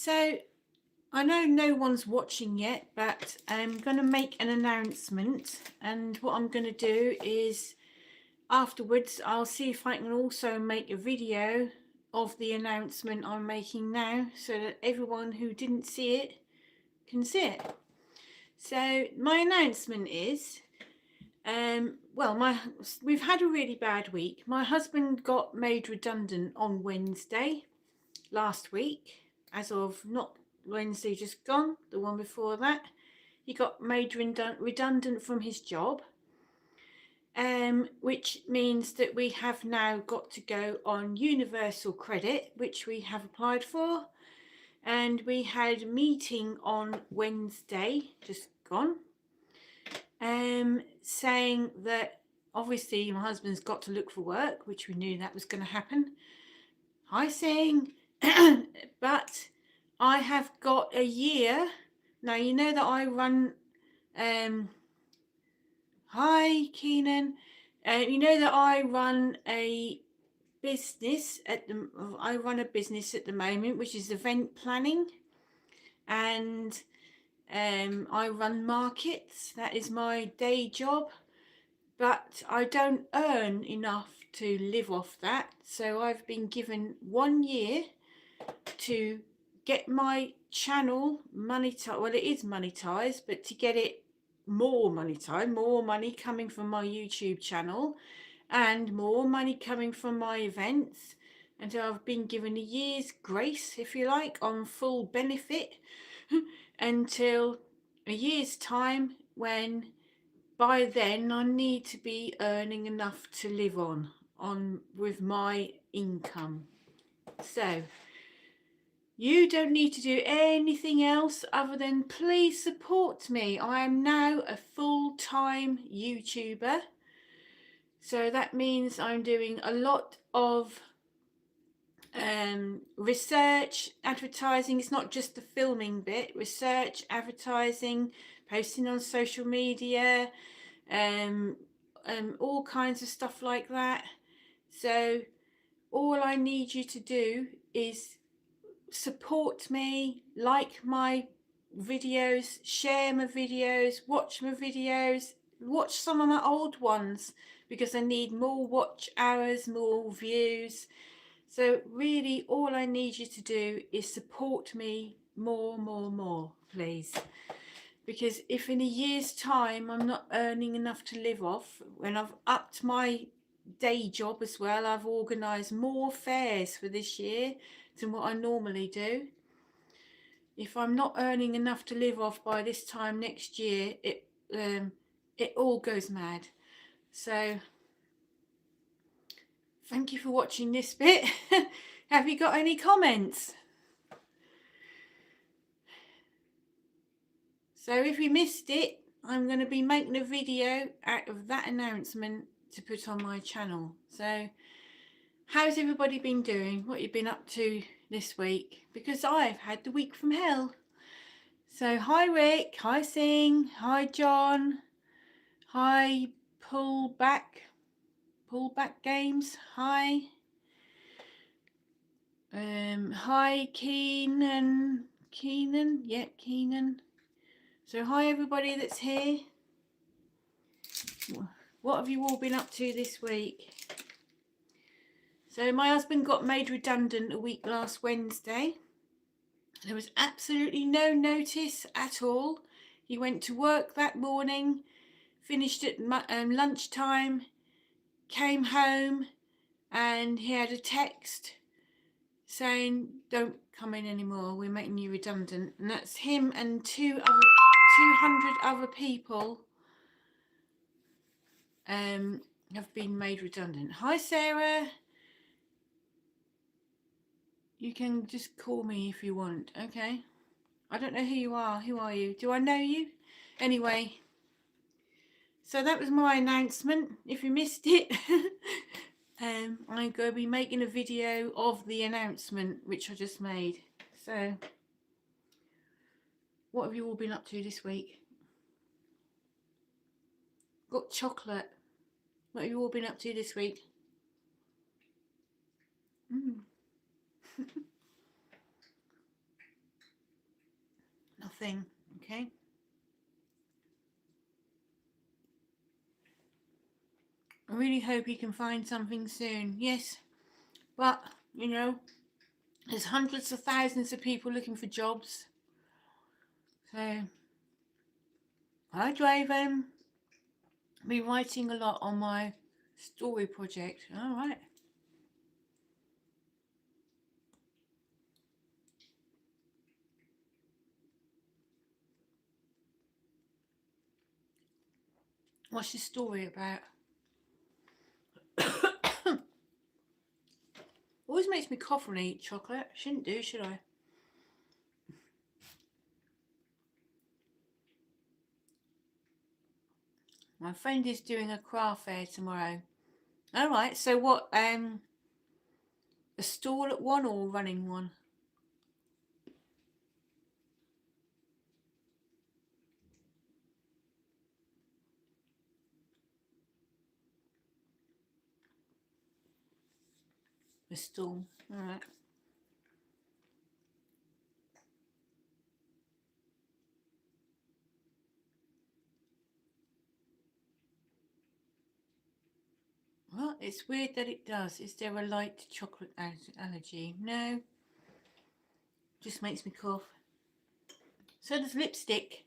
So I know no one's watching yet, but I'm going to make an announcement, and what I'm going to do is afterwards I'll see if I can also make a video of the announcement I'm making now, so that everyone who didn't see it can see it. So my announcement is, we've had a really bad week. My husband got made redundant on Wednesday last week, as of not Wednesday just gone, the one before that. He got made redundant from his job, which means that we have now got to go on universal credit, which we have applied for. And we had a meeting on Wednesday, just gone, saying that obviously my husband's got to look for work, which we knew that was going to happen. Hi, Sing. But I have got a year. Now, you know that I run, hi, Keenan. You know that I run a business at the moment, which is event planning, and I run markets. That is my day job, but I don't earn enough to live off that. So I've been given 1 year to get my channel monetized. Well, it is monetized, but to get it more monetized, more money coming from my YouTube channel and more money coming from my events. And so I've been given a year's grace, if you like, on full benefit until a year's time, when by then I need to be earning enough to live on with my income. So you don't need to do anything else other than please support me. I am now a full-time YouTuber. So that means I'm doing a lot of research, advertising. It's not just the filming bit. Research, advertising, posting on social media, all kinds of stuff like that. So all I need you to do is support me, like my videos, share my videos, watch my videos, watch some of my old ones, because I need more watch hours, more views. So really all I need you to do is support me more, please. Because if in a year's time I'm not earning enough to live off, when I've upped my day job as well, I've organised more fairs for this year than what I normally do. If I'm not earning enough to live off by this time next year, it all goes mad. So thank you for watching this bit. Have you got any comments? So if you missed it, I'm going to be making a video out of that announcement to put on my channel. So how's everybody been doing? What you've been up to this week? Because I've had the week from hell. So hi Rick, hi Sing, hi John, hi Pullback Games, hi. Hi Keenan, yeah, Keenan. So hi everybody that's here. What have you all been up to this week? So my husband got made redundant a week last Wednesday. There was absolutely no notice at all. He went to work that morning, finished at lunchtime, came home, and he had a text saying, "Don't come in anymore, we're making you redundant." And that's him and 200 other people have been made redundant. Hi Sarah, you can just call me if you want. Okay, I don't know who you are. Who are you? Do I know you? Anyway, so that was my announcement. If you missed it, I'm going to be making a video of the announcement which I just made. So what have you all been up to this week? Got chocolate. What have you all been up to this week? thing, okay? I really hope he can find something soon. Yes, but, you know, there's hundreds of thousands of people looking for jobs. So, hi, Draven. I've been writing a lot on my story project. All right. What's your story about? Always makes me cough when I eat chocolate. Shouldn't do, should I? My friend is doing a craft fair tomorrow. All right. So what? A stall at one or running one? A stall. All right. Well, it's weird that it does. Is there a light chocolate allergy? No. Just makes me cough. So does lipstick.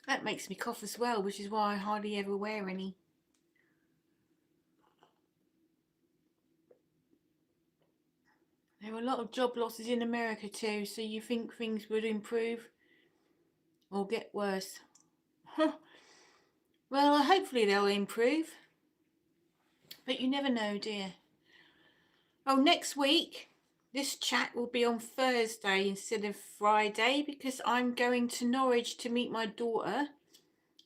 That makes me cough as well, which is why I hardly ever wear any. There are a lot of job losses in America too, so you think things would improve or get worse? Well, hopefully they'll improve, but you never know, dear. Oh, next week, this chat will be on Thursday instead of Friday because I'm going to Norwich to meet my daughter,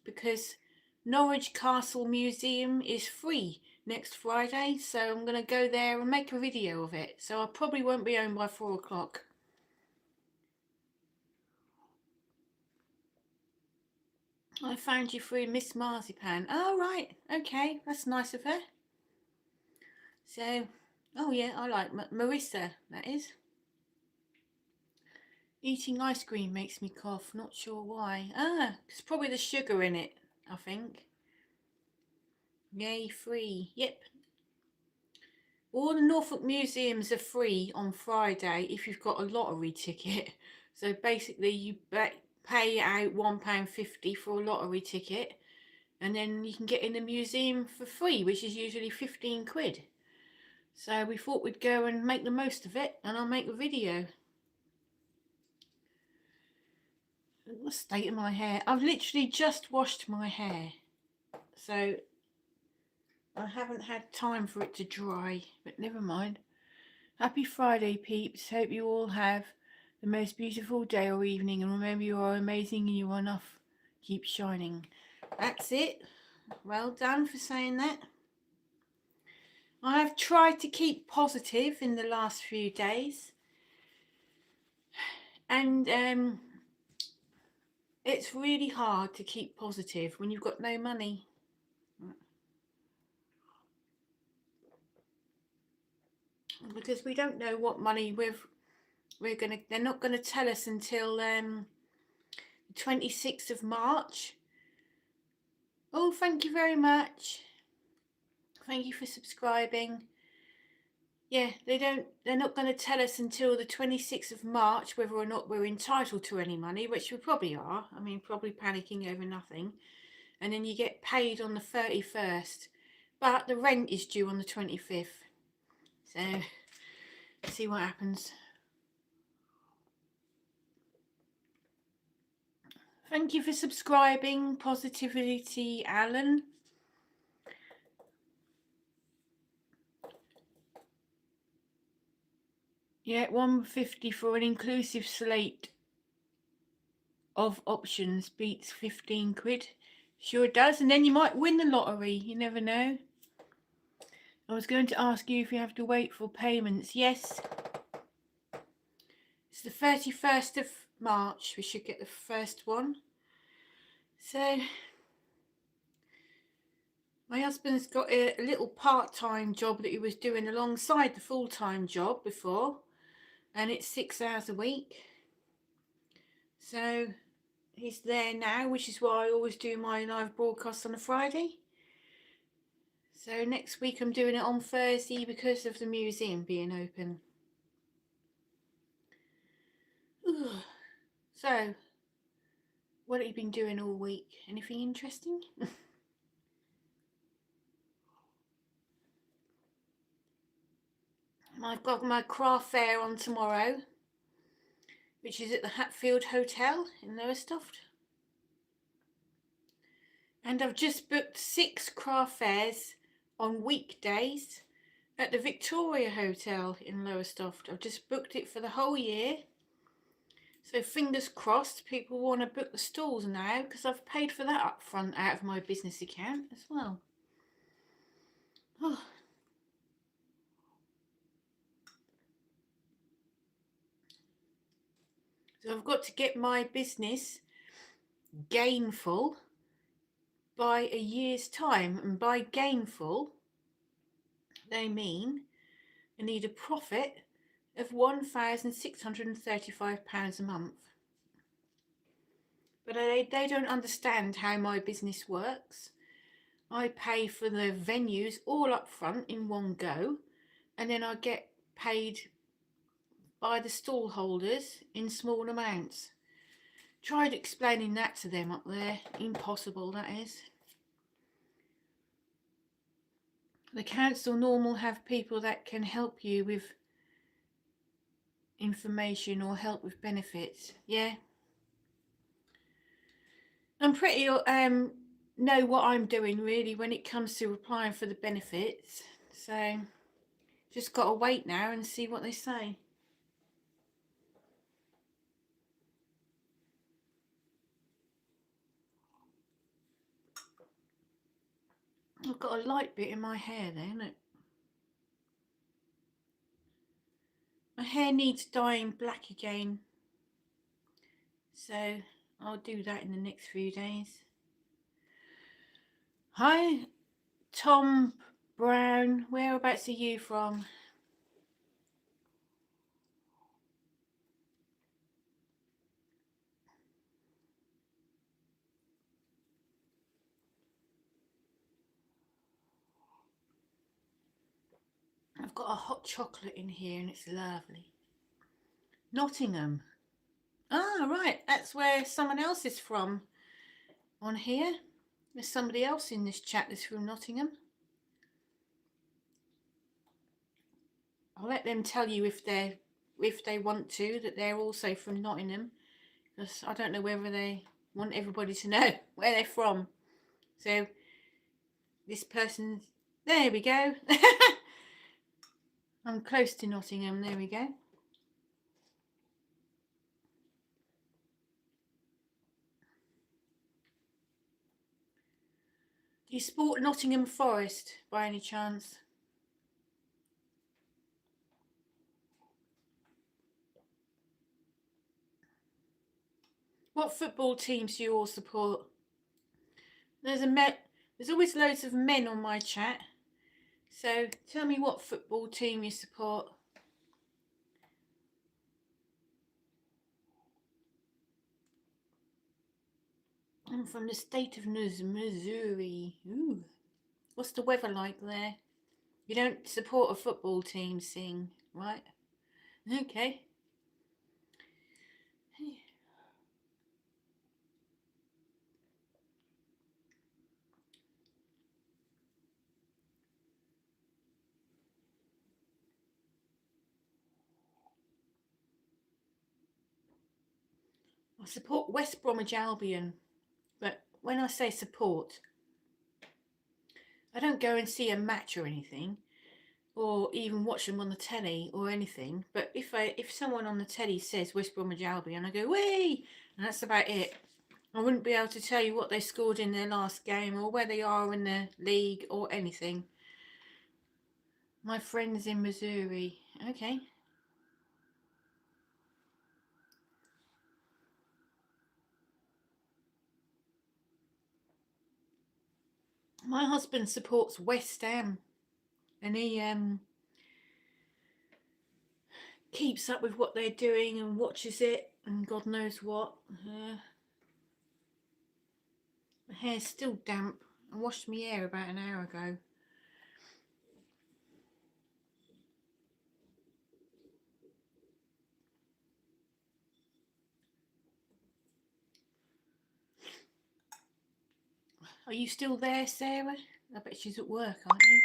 because Norwich Castle Museum is free next Friday, so I'm going to go there and make a video of it. So I probably won't be home by 4 o'clock. I found you through Miss Marzipan. Oh, right. Okay, that's nice of her. So, oh yeah, I like Marissa, that is. Eating ice cream makes me cough, not sure why. It's probably the sugar in it, I think. Yay, free. Yep. All the Norfolk museums are free on Friday if you've got a lottery ticket. So basically you pay out £1.50 for a lottery ticket, and then you can get in the museum for free, which is usually 15 quid. So we thought we'd go and make the most of it, and I'll make a video. The state of my hair. I've literally just washed my hair, so I haven't had time for it to dry, but never mind. Happy Friday, peeps. Hope you all have the most beautiful day or evening, and remember you are amazing and you are enough. Keep shining. That's it. Well done for saying that. I have tried to keep positive in the last few days, and it's really hard to keep positive when you've got no money. Because we don't know what money they're not gonna tell us until the 26th of March. Oh, thank you very much. Thank you for subscribing. Yeah, they're not going to tell us until the 26th of March whether or not we're entitled to any money, which we probably are. I mean, probably panicking over nothing. And then you get paid on the 31st. But the rent is due on the 25th. So, see what happens. Thank you for subscribing, Positivity Alan. Yeah, £1.50 for an inclusive slate of options beats 15 quid. Sure does, and then you might win the lottery. You never know. I was going to ask you if you have to wait for payments. Yes. It's the 31st of March. We should get the first one. So, my husband's got a little part-time job that he was doing alongside the full-time job before, and it's 6 hours a week. So he's there now, which is why I always do my live broadcast on a Friday. So next week I'm doing it on Thursday because of the museum being open. Ugh. So, what have you been doing all week? Anything interesting? I've got my craft fair on tomorrow, which is at the Hatfield Hotel in Lowestoft. And I've just booked 6 craft fairs on weekdays at the Victoria Hotel in Lowestoft. I've just booked it for the whole year. So fingers crossed people want to book the stalls now, because I've paid for that up front out of my business account as well. Oh. So I've got to get my business gainful by a year's time, and by gainful they mean I need a profit of £1,635 a month. But they don't understand how my business works. I pay for the venues all up front in one go, and then I get paid by the stall holders in small amounts. Tried explaining that to them up there. Impossible, that is. The council normal have people that can help you with information or help with benefits. Yeah, I'm pretty know what I'm doing really when it comes to applying for the benefits. So just got to wait now and see what they say. I've got a light bit in my hair there, look. My hair needs dyeing black again, so I'll do that in the next few days. Hi, Tom Brown. Whereabouts are you from? I've got a hot chocolate in here and it's lovely. Nottingham. Ah, right. That's where someone else is from on here. There's somebody else in this chat that's from Nottingham. I'll let them tell you if they want to, that they're also from Nottingham, because I don't know whether they want everybody to know where they're from. So this person, there we go. I'm close to Nottingham, there we go. Do you support Nottingham Forest by any chance? What football teams do you all support? There's always loads of men on my chat. So tell me what football team you support. I'm from the state of Missouri. Ooh. What's the weather like there? You don't support a football team, Sing, right? Okay. I support West Bromwich Albion, but when I say support, I don't go and see a match or anything, or even watch them on the telly or anything. But if someone on the telly says West Bromwich Albion, I go, whee! And that's about it. I wouldn't be able to tell you what they scored in their last game or where they are in the league or anything. My friend's in Missouri. Okay. My husband supports West Ham, and keeps up with what they're doing and watches it and God knows what. My hair's still damp. I washed my hair about an hour ago. Are you still there, Sarah? I bet she's at work, aren't you?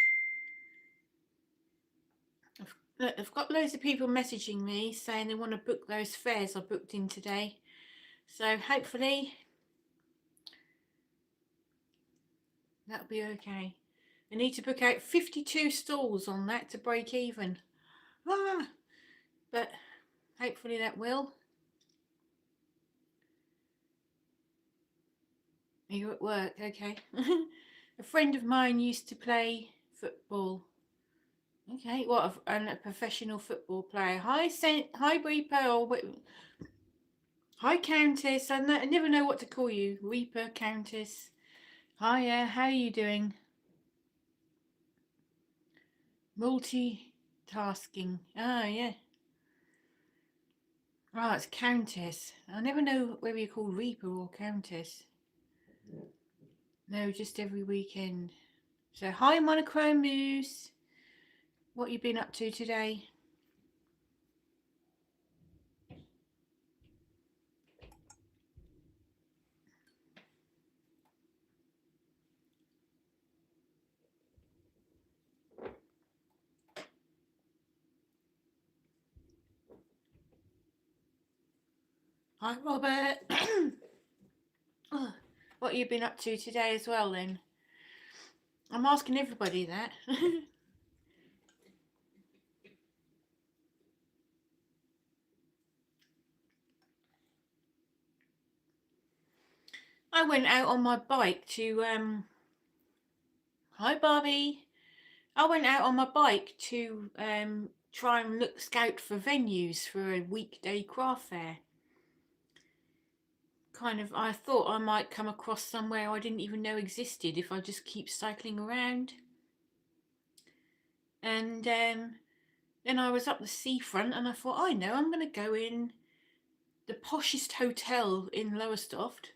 I've got loads of people messaging me saying they want to book those fares I booked in today. So hopefully that'll be okay. I need to book out 52 stalls on that to break even. But hopefully that will. Are you at work? Okay. A friend of mine used to play football. Okay, what a professional football player. Hi Reaper, or hi Countess. I never know what to call you. Reaper, Countess. Hiya, how are you doing? Multitasking. Ah, yeah. Oh, it's Countess. I never know whether you're called Reaper or Countess. No, just every weekend. So, hi Monochrome Moose. What you been up to today? Hi Robert. What you been up to today as well then? I'm asking everybody that. I went out on my bike to hi Barbie. I went out on my bike to try and scout for venues for a weekday craft fair. I thought I might come across somewhere I didn't even know existed if I just keep cycling around. And then I was up the seafront and I thought, I know, I'm going to go in the poshest hotel in Lowestoft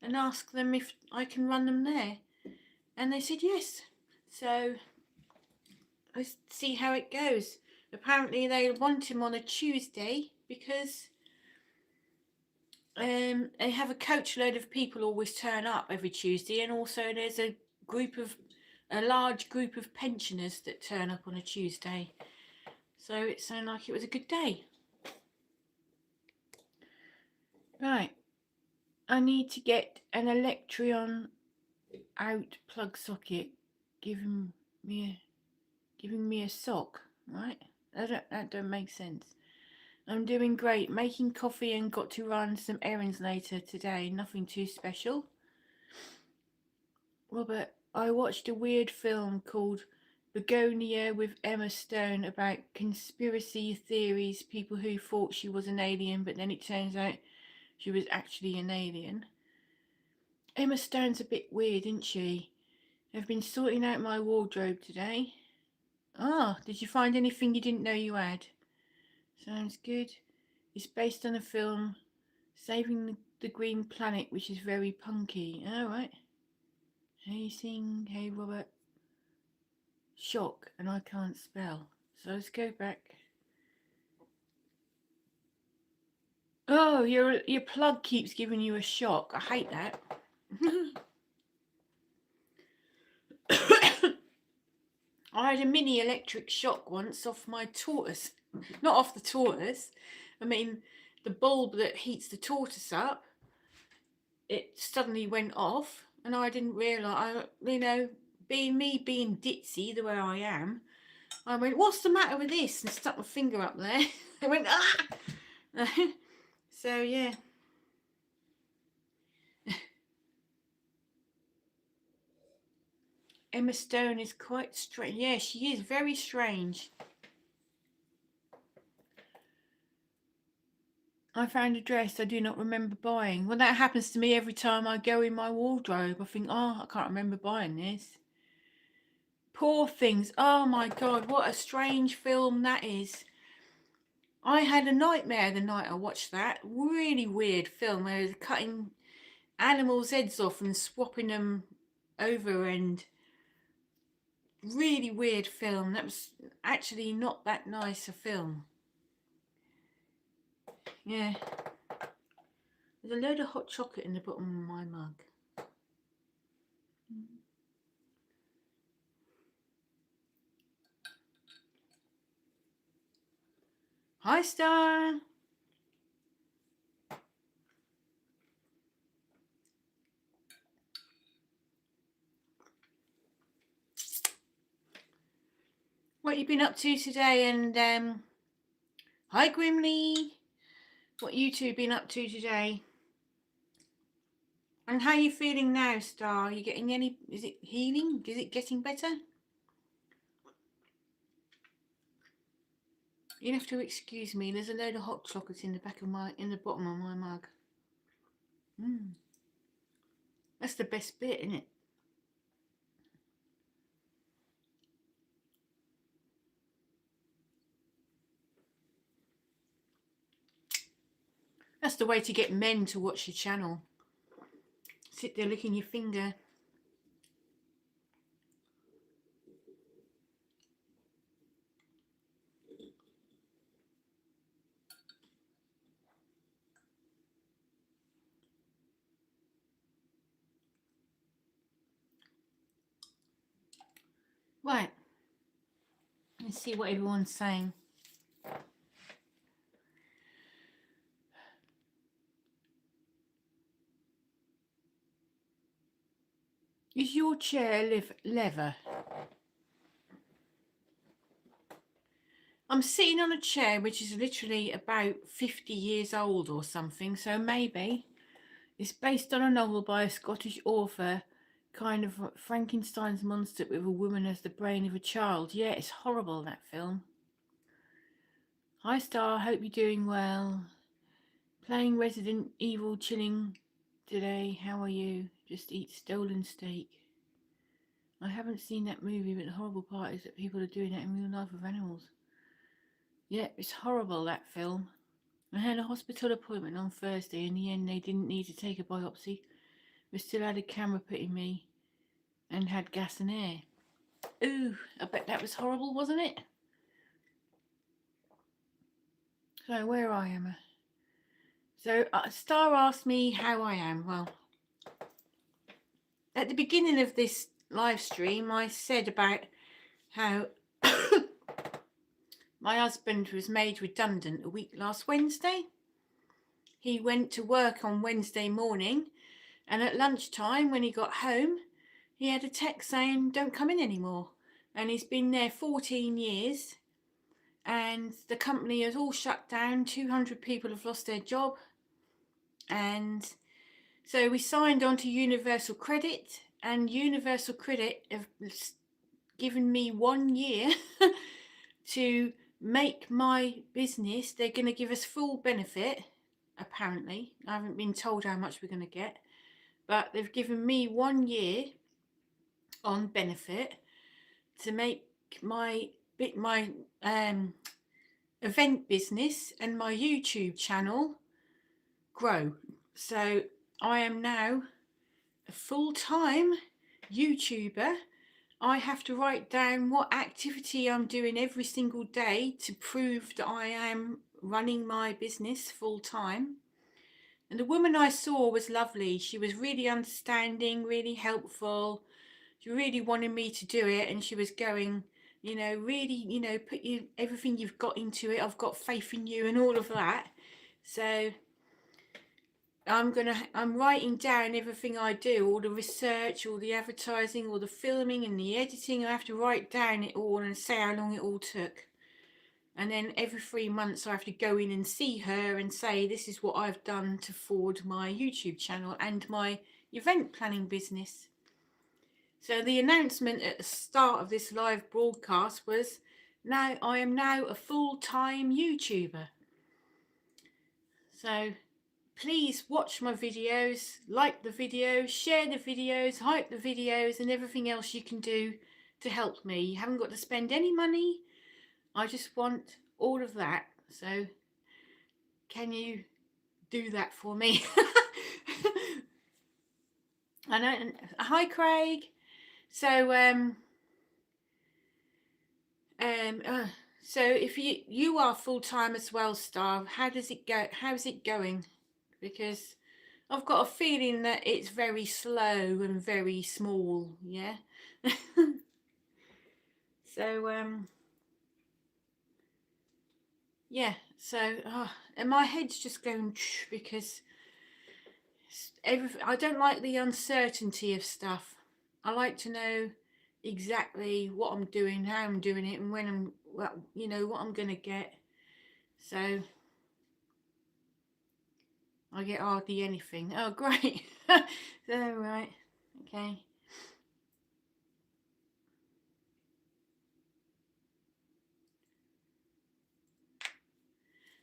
and ask them if I can run them there. And they said yes. So I see how it goes. Apparently they want him on a Tuesday because they have a coachload of people always turn up every Tuesday, and also there's a large group of pensioners that turn up on a Tuesday. So it sounded like it was a good day. Right. I need to get an Electron out plug socket giving me a sock, right? That don't make sense. I'm doing great, making coffee and got to run some errands later today. Nothing too special. Robert, I watched a weird film called Begonia with Emma Stone about conspiracy theories, people who thought she was an alien, but then it turns out she was actually an alien. Emma Stone's a bit weird, isn't she? I've been sorting out my wardrobe today. Ah, did you find anything you didn't know you had? Sounds good. It's based on a film, Saving the Green Planet, which is very punky. Alright. Hey Sing, hey Robert. Shock, and I can't spell. So let's go back. Oh, your plug keeps giving you a shock. I hate that. I had a mini electric shock once off my tortoise. Not off the tortoise. I mean, the bulb that heats the tortoise up, it suddenly went off, and I didn't realise, being ditzy the way I am, I went, what's the matter with this? And stuck my finger up there. I went, ah! So, yeah. Emma Stone is quite strange. Yeah, she is very strange. I found a dress I do not remember buying. Well, that happens to me every time I go in my wardrobe. I think, oh, I can't remember buying this. Poor Things. Oh my God, what a strange film that is. I had a nightmare the night I watched that. Really weird film where they were cutting animals' heads off and swapping them over, and really weird film. That was actually not that nice a film. Yeah. There's a load of hot chocolate in the bottom of my mug. Hi, Star. What you been up to today? And hi, Grimly. What you two been up to today? And how are you feeling now, Star? Are you getting any? Is it healing? Is it getting better? You have to excuse me. There's a load of hot chocolate in the bottom of my mug. That's the best bit, isn't it? That's the way to get men to watch your channel. Sit there licking your finger. Right. Let's see what everyone's saying. Is your chair leather? I'm sitting on a chair which is literally about 50 years old or something, so maybe it's based on a novel by a Scottish author, kind of Frankenstein's monster with a woman as the brain of a child. Yeah, it's horrible, that film. Hi, Star. Hope you're doing well. Playing Resident Evil, chilling today. How are you? Just eat stolen steak. I haven't seen that movie, but the horrible part is that people are doing that in real life with animals. Yeah, it's horrible, that film. I had a hospital appointment on Thursday. In the end, they didn't need to take a biopsy. We still had a camera put in me and had gas and air. Ooh, I bet that was horrible, wasn't it? So, where I am. So, Star asked me how I am. Well, at the beginning of this live stream, I said about how my husband was made redundant a week last Wednesday. He went to work on Wednesday morning, and at lunchtime when he got home, he had a text saying, "Don't come in anymore." And he's been there 14 years, and the company has all shut down. 200 people have lost their job. And so we signed on to Universal Credit, and Universal Credit have given me 1 year to make my business. They're going to give us full benefit, apparently. I haven't been told how much we're going to get, but they've given me 1 year on benefit to make my event business and my YouTube channel grow. So I am now a full-time YouTuber. I have to write down what activity I'm doing every single day to prove that I am running my business full-time. And the woman I saw was lovely. She was really understanding, really helpful. She really wanted me to do it, and she was going, really, put everything you've got into it. I've got faith in you and all of that. So I'm writing down everything I do, all the research, all the advertising, all the filming and the editing. I have to write down it all and say how long it all took. And then every 3 months I have to go in and see her and say, this is what I've done to forward my YouTube channel and my event planning business. So the announcement at the start of this live broadcast was, now I am now a full-time YouTuber. So please watch my videos, like the videos, share the videos, hype the videos, and everything else you can do to help me. You haven't got to spend any money. I just want all of that So can you do that for me? I know. Hi, Craig. So um uh, so if you are full-time as well, Star, how does it go? How's it going? Because I've got a feeling that it's very slow and very small, yeah. So yeah, so and my head's just going because I don't like the uncertainty of stuff. I like to know exactly what I'm doing, how I'm doing it, and when I'm, well, you know, what I'm gonna get. So I get hardly anything. Oh, great. So right, okay.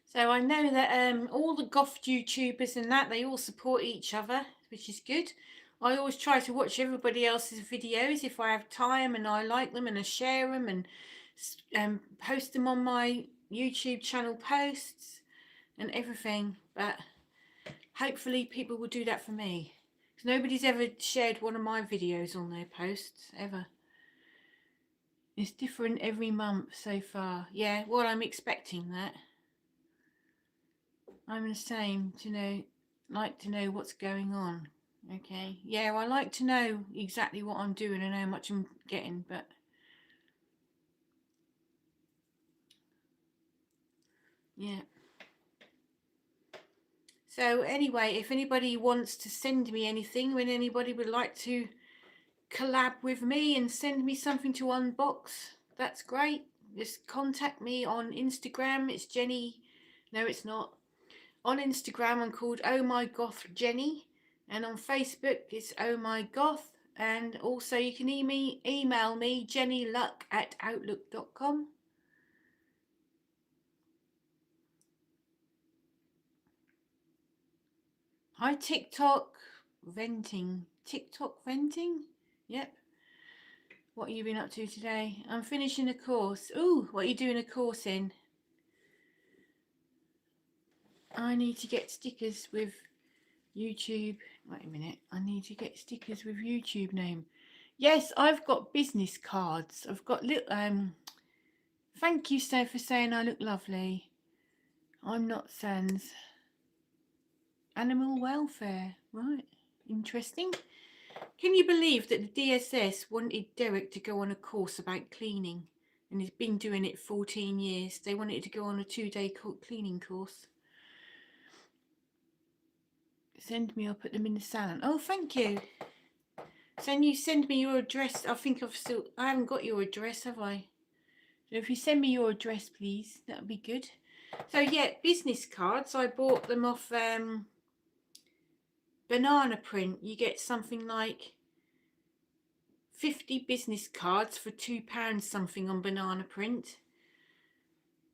So I know that all the goth YouTubers and that, they all support each other, which is good. I always try to watch everybody else's videos if I have time, and I like them and I share them and post them on my YouTube channel posts and everything. But hopefully people will do that for me. 'Cause nobody's ever shared one of my videos on their posts, ever. It's different every month so far. Yeah, well, I'm expecting that. I'm the same, to know, like to know what's going on. Okay, yeah, I like to know exactly what I'm doing and how much I'm getting, but yeah. So anyway, if anybody wants to send me anything, when anybody would like to collab with me and send me something to unbox, that's great. Just contact me on Instagram. It's Jenny. No, it's not. On Instagram, I'm called Oh My Goth Jenny, and on Facebook, it's Oh My Goth. And also, you can email me jennyluck@outlook.com. Hi, TikTok venting. TikTok venting? Yep. What have you been up to today? I'm finishing a course. Ooh, what are you doing a course in? I need to get stickers with YouTube. Wait a minute. I need to get stickers with YouTube name. Yes, I've got business cards. I've got little thank you, Steph, for saying I look lovely. I'm not sans. Animal welfare. Right. Interesting. Can you believe that the DSS wanted Derek to go on a course about cleaning? And he's been doing it 14 years. They wanted to go on a 2-day cleaning course. Send me, I'll put them in the salon. Oh, thank you. So you send me your address. I haven't got your address, have I? So if you send me your address, please, that would be good. So yeah, business cards. I bought them off Banana Print. You get something like 50 business cards for £2 something on Banana Print.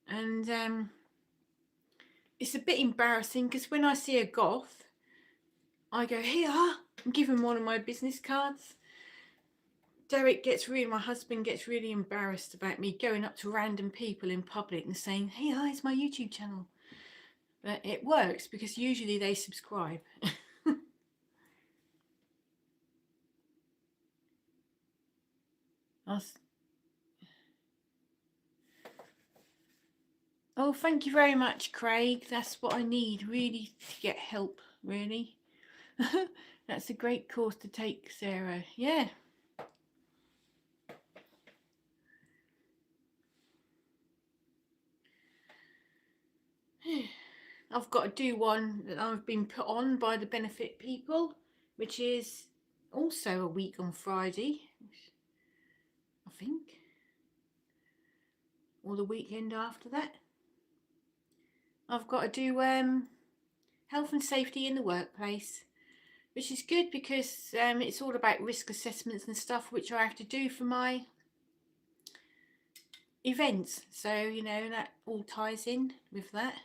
And it's a bit embarrassing because when I see a goth, I go, here, and give him one of my business cards. My husband gets really embarrassed about me going up to random people in public and saying, hey, hi, it's my YouTube channel. But it works because usually they subscribe. Oh, thank you very much, Craig. That's what I need, really, to get help, really. That's a great course to take, Sarah. Yeah. I've got to do one that I've been put on by the benefit people, which is also a week on Friday, I think, or the weekend after that. I've got to do health and safety in the workplace, which is good because it's all about risk assessments and stuff, which I have to do for my events. So, you know, that all ties in with that.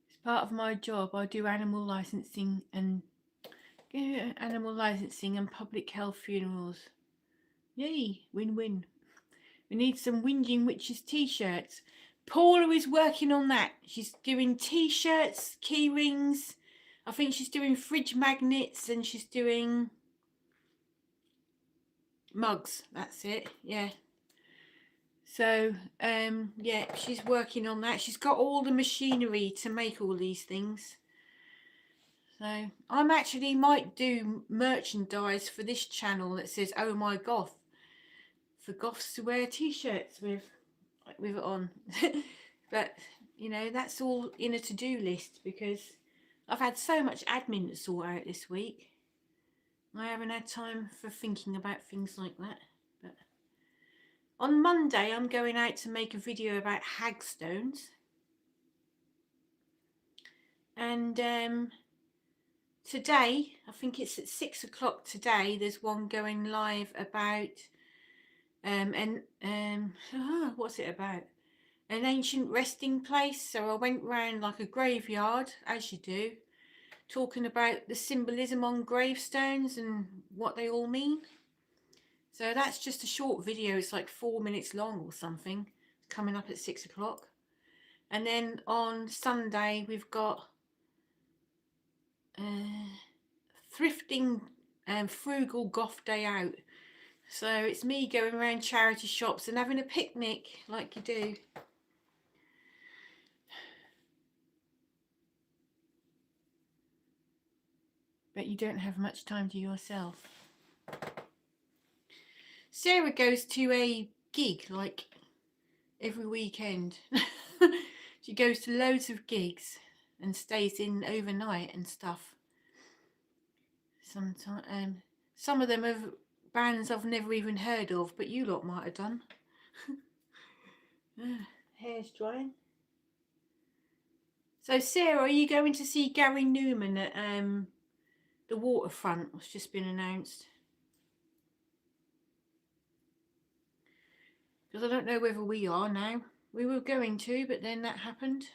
It's part of my job. I do animal licensing and public health funerals. Yay, win-win. We need some Whinging Witches t-shirts. Paula is working on that. She's doing t-shirts, key rings. I think she's doing fridge magnets and she's doing mugs. That's it. Yeah. So, yeah, she's working on that. She's got all the machinery to make all these things. So, I'm actually might do merchandise for this channel that says, "Oh my goth," for goths to wear t-shirts with it on. But, you know, that's all in a to-do list because I've had so much admin to sort out this week. I haven't had time for thinking about things like that. But on Monday, I'm going out to make a video about hagstones. And today, I think it's at 6 o'clock today, there's one going live about, what's it about? An ancient resting place. So I went round like a graveyard, as you do, talking about the symbolism on gravestones and what they all mean. So that's just a short video. It's like 4 minutes long or something. It's coming up at 6 o'clock. And then on Sunday we've got thrifting and frugal goth day out. So it's me going around charity shops and having a picnic like you do. But you don't have much time to yourself. Sarah goes to a gig like every weekend. She goes to loads of gigs and stays in overnight and stuff. Sometimes, some of them are bands I've never even heard of, but you lot might have done. Hair's drying. So Sarah, are you going to see Gary Newman at the waterfront? It's just been announced. Because I don't know whether we are now. We were going to, but then that happened.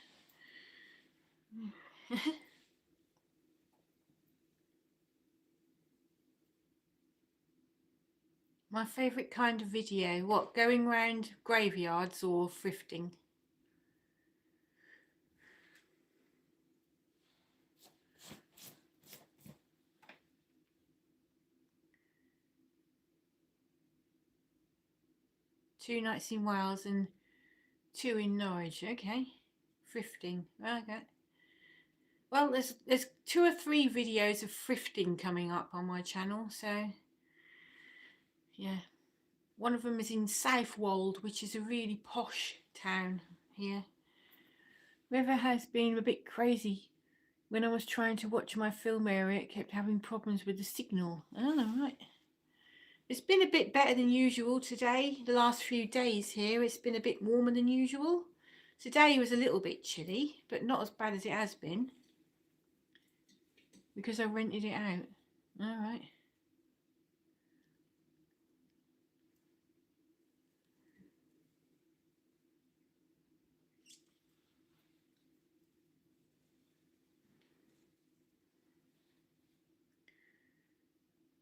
My favourite kind of video, what, going round graveyards or thrifting? Two nights in Wales and 2 in Norwich. Okay, thrifting. Okay. Well, there's 2 or 3 videos of thrifting coming up on my channel. So yeah, one of them is in Southwold, which is a really posh town here. Weather has been a bit crazy. When I was trying to watch my film area, it kept having problems with the signal. Oh, right. It's been a bit better than usual today. The last few days here, it's been a bit warmer than usual. Today was a little bit chilly, but not as bad as it has been. Because I rented it out. All right.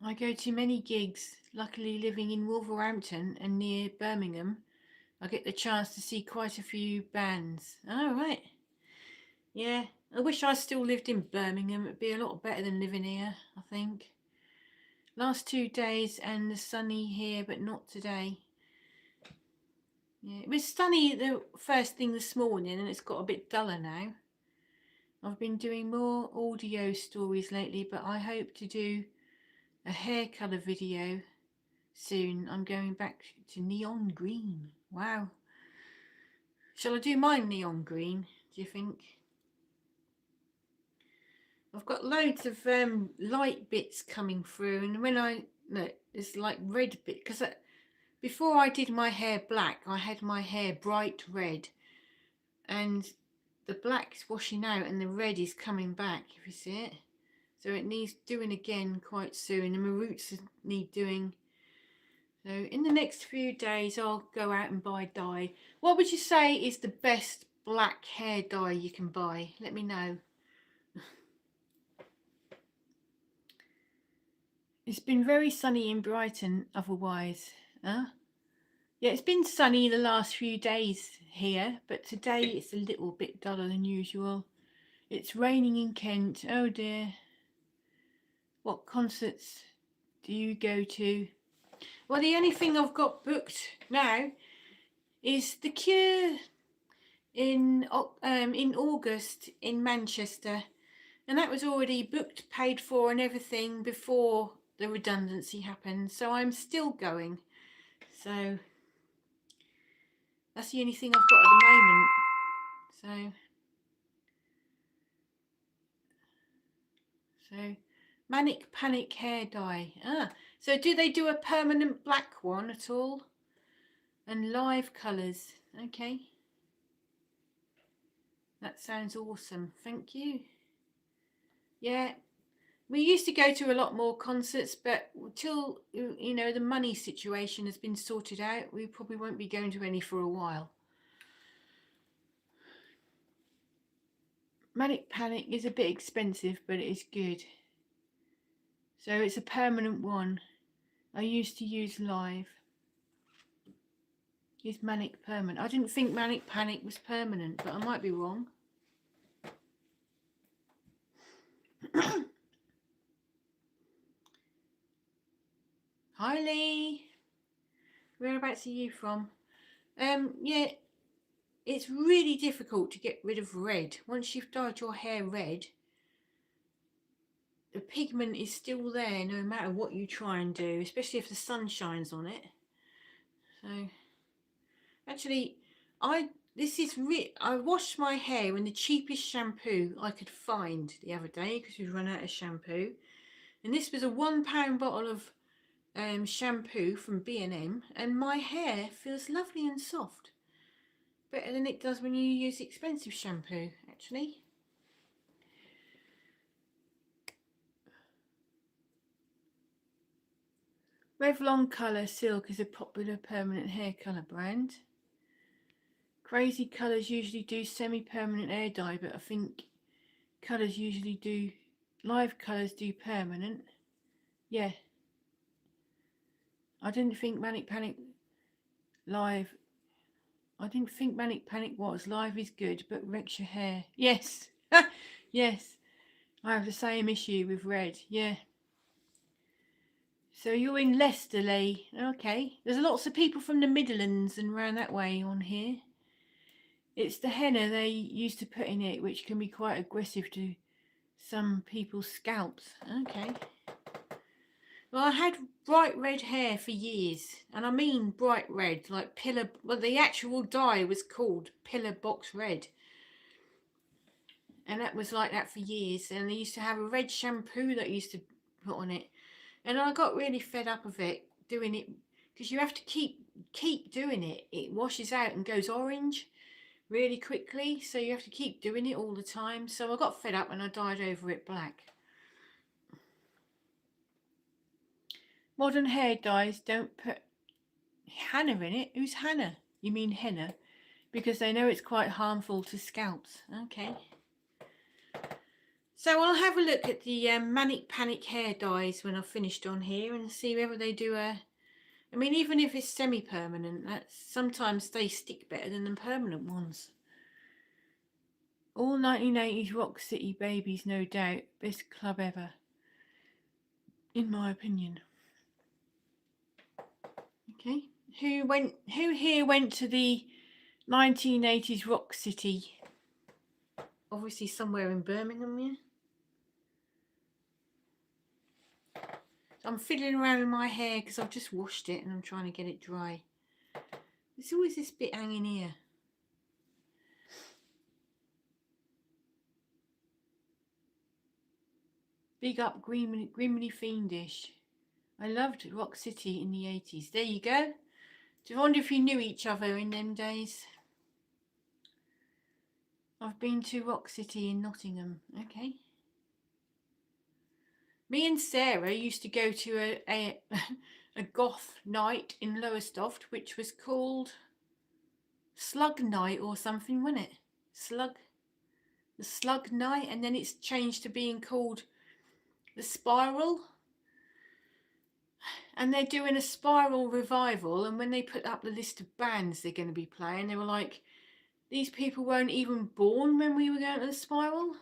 I go to many gigs. Luckily, living in Wolverhampton and near Birmingham, I get the chance to see quite a few bands. All right. Yeah, I wish I still lived in Birmingham. It'd be a lot better than living here, I think. Last 2 days and the sunny here, but not today. Yeah, it was sunny the first thing this morning and it's got a bit duller now. I've been doing more audio stories lately, but I hope to do a hair colour video soon. I'm going back to neon green. Wow. Shall I do mine neon green, do you think? I've got loads of light bits coming through, and when it's like red bit, because before I did my hair black, I had my hair bright red, and the black's washing out and the red is coming back, if you see it. So it needs doing again quite soon, and my roots need doing. So in the next few days I'll go out and buy dye. What would you say is the best black hair dye you can buy? Let me know. It's been very sunny in Brighton otherwise. Huh? Yeah, it's been sunny the last few days here, but today it's a little bit duller than usual. It's raining in Kent. Oh dear. What concerts do you go to? Well, the only thing I've got booked now is The Cure in August in Manchester, and that was already booked, paid for, and everything before the redundancy happened. So I'm still going. So that's the only thing I've got at the moment. So Manic Panic hair dye. So do they do a permanent black one at all? And live colours. Okay. That sounds awesome. Thank you. Yeah. We used to go to a lot more concerts, but until, you know, the money situation has been sorted out, we probably won't be going to any for a while. Manic Panic is a bit expensive, but it is good. So it's a permanent one. I used to use live. Is Manic permanent? I didn't think Manic Panic was permanent, but I might be wrong. Hi Lee. Whereabouts are you from? Yeah, it's really difficult to get rid of red. Once you've dyed your hair red, the pigment is still there no matter what you try and do, especially if the sun shines on it. So actually I washed my hair in the cheapest shampoo I could find the other day because we've run out of shampoo, and this was a £1 bottle of shampoo from B&M, and my hair feels lovely and soft, better than it does when you use expensive shampoo actually. Revlon Colour Silk is a popular permanent hair colour brand. Crazy Colours usually do semi-permanent hair dye, but I think Colours usually do, live colours do permanent. Yeah. I didn't think Manic Panic live. I didn't think Manic Panic was. Live is good, but wrecks your hair. Yes. Yes. I have the same issue with red. Yeah. So you're in Leicester, Lee. Okay. There's lots of people from the Midlands and round that way on here. It's the henna they used to put in it, which can be quite aggressive to some people's scalps. Okay. Well, I had bright red hair for years, and I mean bright red, like pillar. Well, the actual dye was called pillar box red, and that was like that for years. And I used to have a red shampoo that I used to put on it, and I got really fed up of it doing it because you have to keep doing it. It washes out and goes orange really quickly, so you have to keep doing it all the time. So I got fed up and I dyed over it black. Modern hair dyes don't put henna in it. Who's henna? You mean henna? Because they know it's quite harmful to scalps. Okay. So I'll have a look at the Manic Panic hair dyes when I've finished on here and see whether they do a... I mean, even if it's semi-permanent, sometimes they stick better than the permanent ones. All 1980s Rock City babies, no doubt. Best club ever, in my opinion. Okay. Who here went to the 1980s Rock City? Obviously somewhere in Birmingham, yeah. So I'm fiddling around with my hair because I've just washed it and I'm trying to get it dry. There's always this bit hanging here. Big up Grimly Fiendish. I loved Rock City in the 80s. There you go. I wonder if you knew each other in them days. I've been to Rock City in Nottingham. Okay. Me and Sarah used to go to a goth night in Lowestoft, which was called Slug Night or something, wasn't it? The Slug Night, and then it's changed to being called the Spiral. and they're doing a Spiral revival, and when they put up the list of bands they're going to be playing, they were like, these people weren't even born when we were going to the Spiral.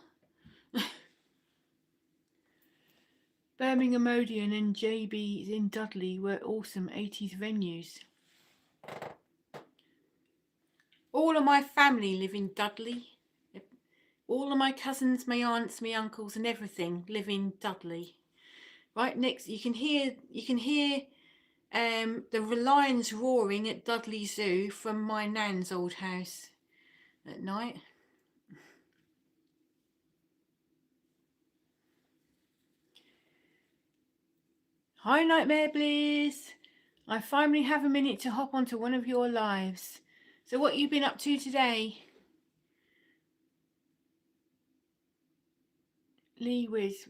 Birmingham Odeon and JB's in Dudley were awesome 80s venues. All of my family live in Dudley. All of my cousins, my aunts, my uncles and everything live in Dudley. Right next, you can hear the lions roaring at Dudley Zoo from my nan's old house at night. Hi Nightmare Bliss. I finally have a minute to hop onto one of your lives. So what you been up to today? Lee Wiz.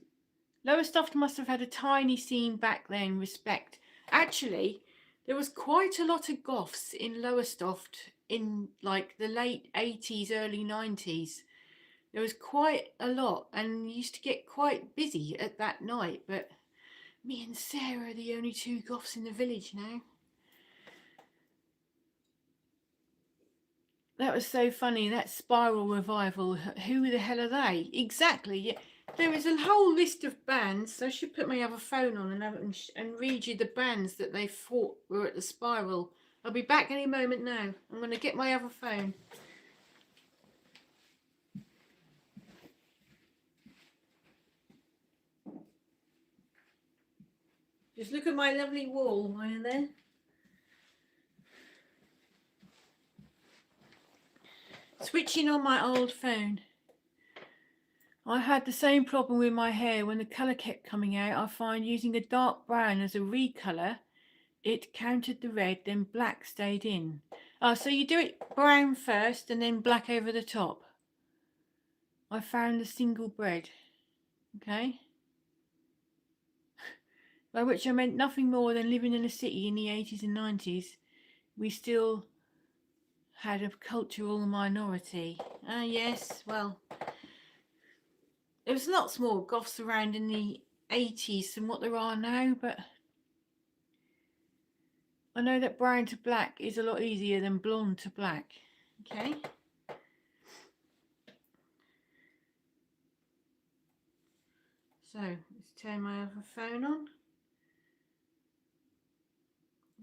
Lowestoft must have had a tiny scene back then, respect. Actually, there was quite a lot of goths in Lowestoft in like the late 80s, early 90s. There was quite a lot and used to get quite busy at that night, but me and Sarah are the only two goths in the village now. That was so funny, that Spiral revival. Who the hell are they? Exactly. Yeah. There is a whole list of bands. I should put my other phone on and read you the bands that they thought were at the Spiral. I'll be back any moment now. I'm going to get my other phone. Just look at my lovely wall over there. Switching on my old phone. I had the same problem with my hair when the colour kept coming out. I find using a dark brown as a recolour, it countered the red, then black stayed in. Oh, so you do it brown first and then black over the top. I found the single bread. Okay. By which I meant nothing more than living in a city in the 80s and 90s. We still had a cultural minority. Yes, well, there was lots more goths around in the 80s than what there are now, but I know that brown to black is a lot easier than blonde to black. Okay. So let's turn my other phone on.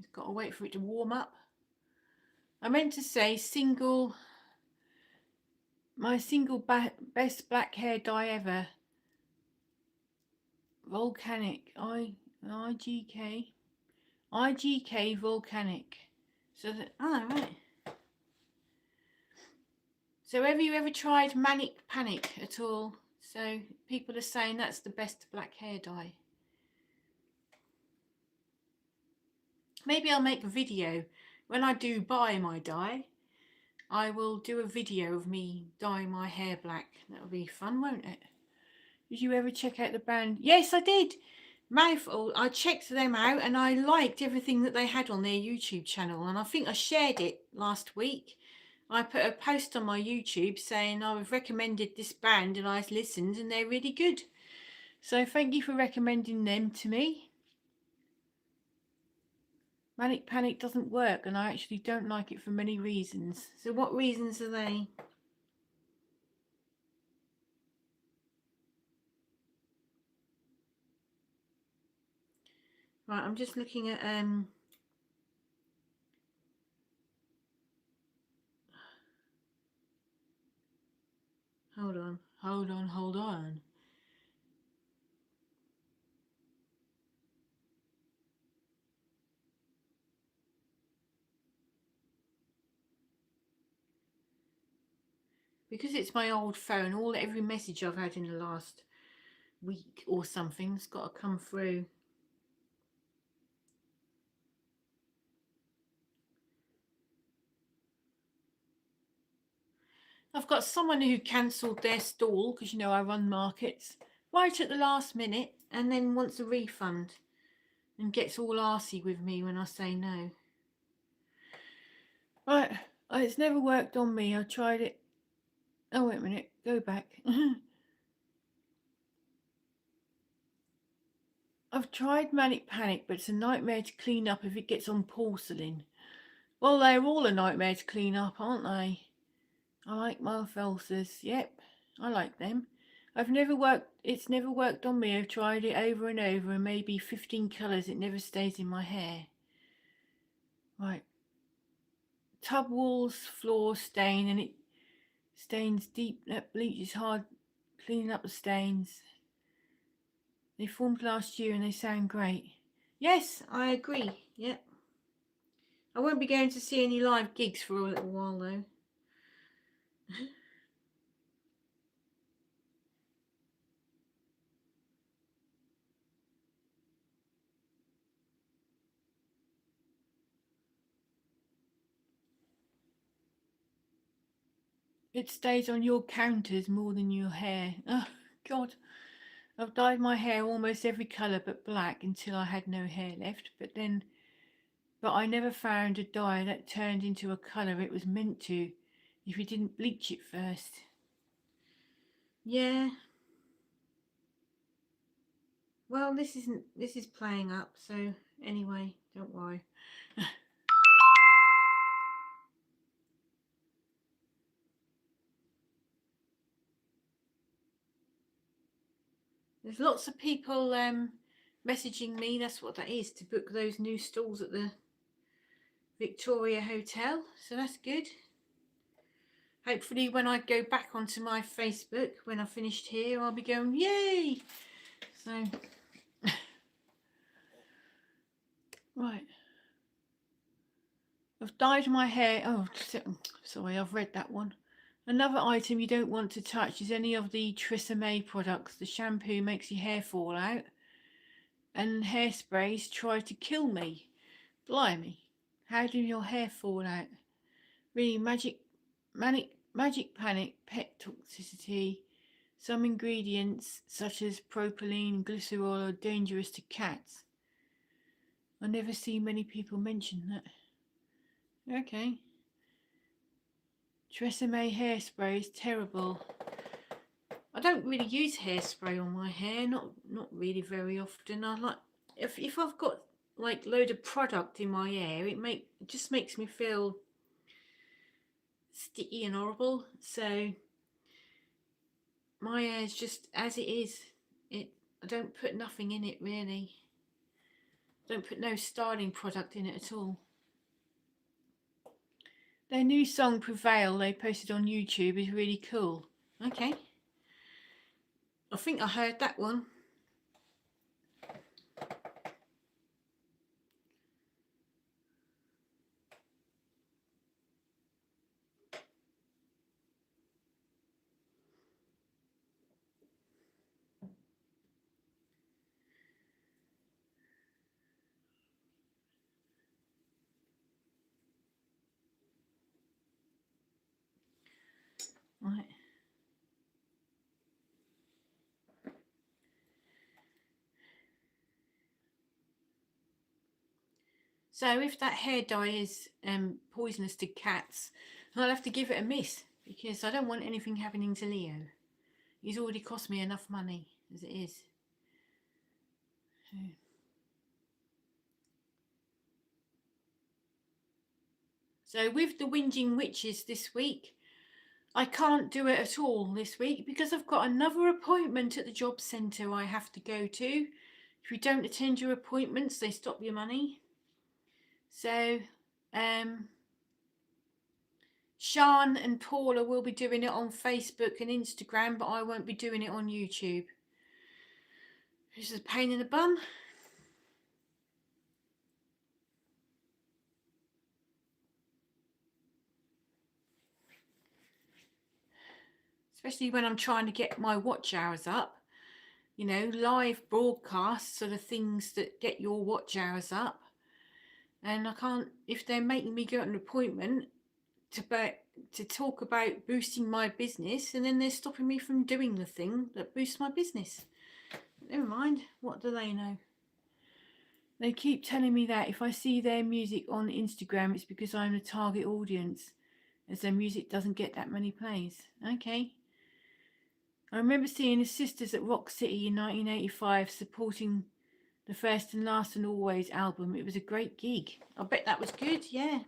It's got to wait for it to warm up. I meant to say my single best black hair dye ever. Volcanic. IGK Volcanic. So that, oh right. So have you ever tried Manic Panic at all? So people are saying that's the best black hair dye. Maybe I'll make a video when I do buy my dye. I will do a video of me dyeing my hair black. That'll be fun, won't it? Did you ever check out the band? Yes, I did. Mouthful. I checked them out and I liked everything that they had on their YouTube channel, and I think I shared it last week. I put a post on my YouTube saying I've recommended this band and I listened and they're really good. So thank you for recommending them to me. Manic Panic doesn't work and I actually don't like it for many reasons. So what reasons are they? Right, I'm just looking at hold on. Because it's my old phone, every message I've had in the last week or something's got to come through. I've got someone who cancelled their stall because you know I run markets right at the last minute and then wants a refund and gets all arsey with me when I say no. Right, it's never worked on me. I tried it. Oh, wait a minute. Go back. I've tried Manic Panic, but it's a nightmare to clean up if it gets on porcelain. Well, they're all a nightmare to clean up, aren't they? I like mouth ulcers. Yep, I like them. It's never worked on me. I've tried it over and over, and maybe 15 colours. It never stays in my hair. Right. Tub walls, floor stain, and it stains deep. That bleach is hard cleaning up the stains. They formed last year and they sound great. Yes, I agree. Yep. I won't be going to see any live gigs for a little while though. It stays on your counters more than your hair. Oh, God. I've dyed my hair almost every colour but black until I had no hair left. But I never found a dye that turned into a colour it was meant to if you didn't bleach it first. Yeah. Well, this is playing up, so anyway, don't worry. There's lots of people messaging me, that's what that is, to book those new stalls at the Victoria Hotel, so that's good. Hopefully when I go back onto my Facebook, when I finished here, I'll be going, yay! So, right. I've dyed my hair, oh, sorry, I've read that one. Another item you don't want to touch is any of the Tresemme products. The shampoo makes your hair fall out, and hairsprays try to kill me. Blimey, how do your hair fall out? Really, magic panic, pet toxicity. Some ingredients, such as propylene and glycerol, are dangerous to cats. I never see many people mention that. Okay. Tresemme hairspray is terrible. I don't really use hairspray on my hair, not really very often. I like if I've got like load of product in my hair, it just makes me feel sticky and horrible. So my hair is just as it is. I don't put nothing in it really. Don't put no styling product in it at all. Their new song Prevail they posted on YouTube is really cool. Okay. I think I heard that one. Right. So if that hair dye is poisonous to cats, I'll have to give it a miss because I don't want anything happening to Leo. He's already cost me enough money as it is. So with the Whinging Witches this week, I can't do it at all this week because I've got another appointment at the job centre I have to go to. If you don't attend your appointments, they stop your money. So, Sean and Paula will be doing it on Facebook and Instagram, but I won't be doing it on YouTube. This is a pain in the bum. Especially when I'm trying to get my watch hours up. You know, live broadcasts are the things that get your watch hours up. And I can't, if they're making me go to an appointment to talk about boosting my business, and then they're stopping me from doing the thing that boosts my business. Never mind, what do they know? They keep telling me that if I see their music on Instagram, it's because I'm the target audience, as their music doesn't get that many plays. Okay. I remember seeing the Sisters at Rock City in 1985 supporting the First and Last and Always album. It was a great gig. I bet that was good, yeah.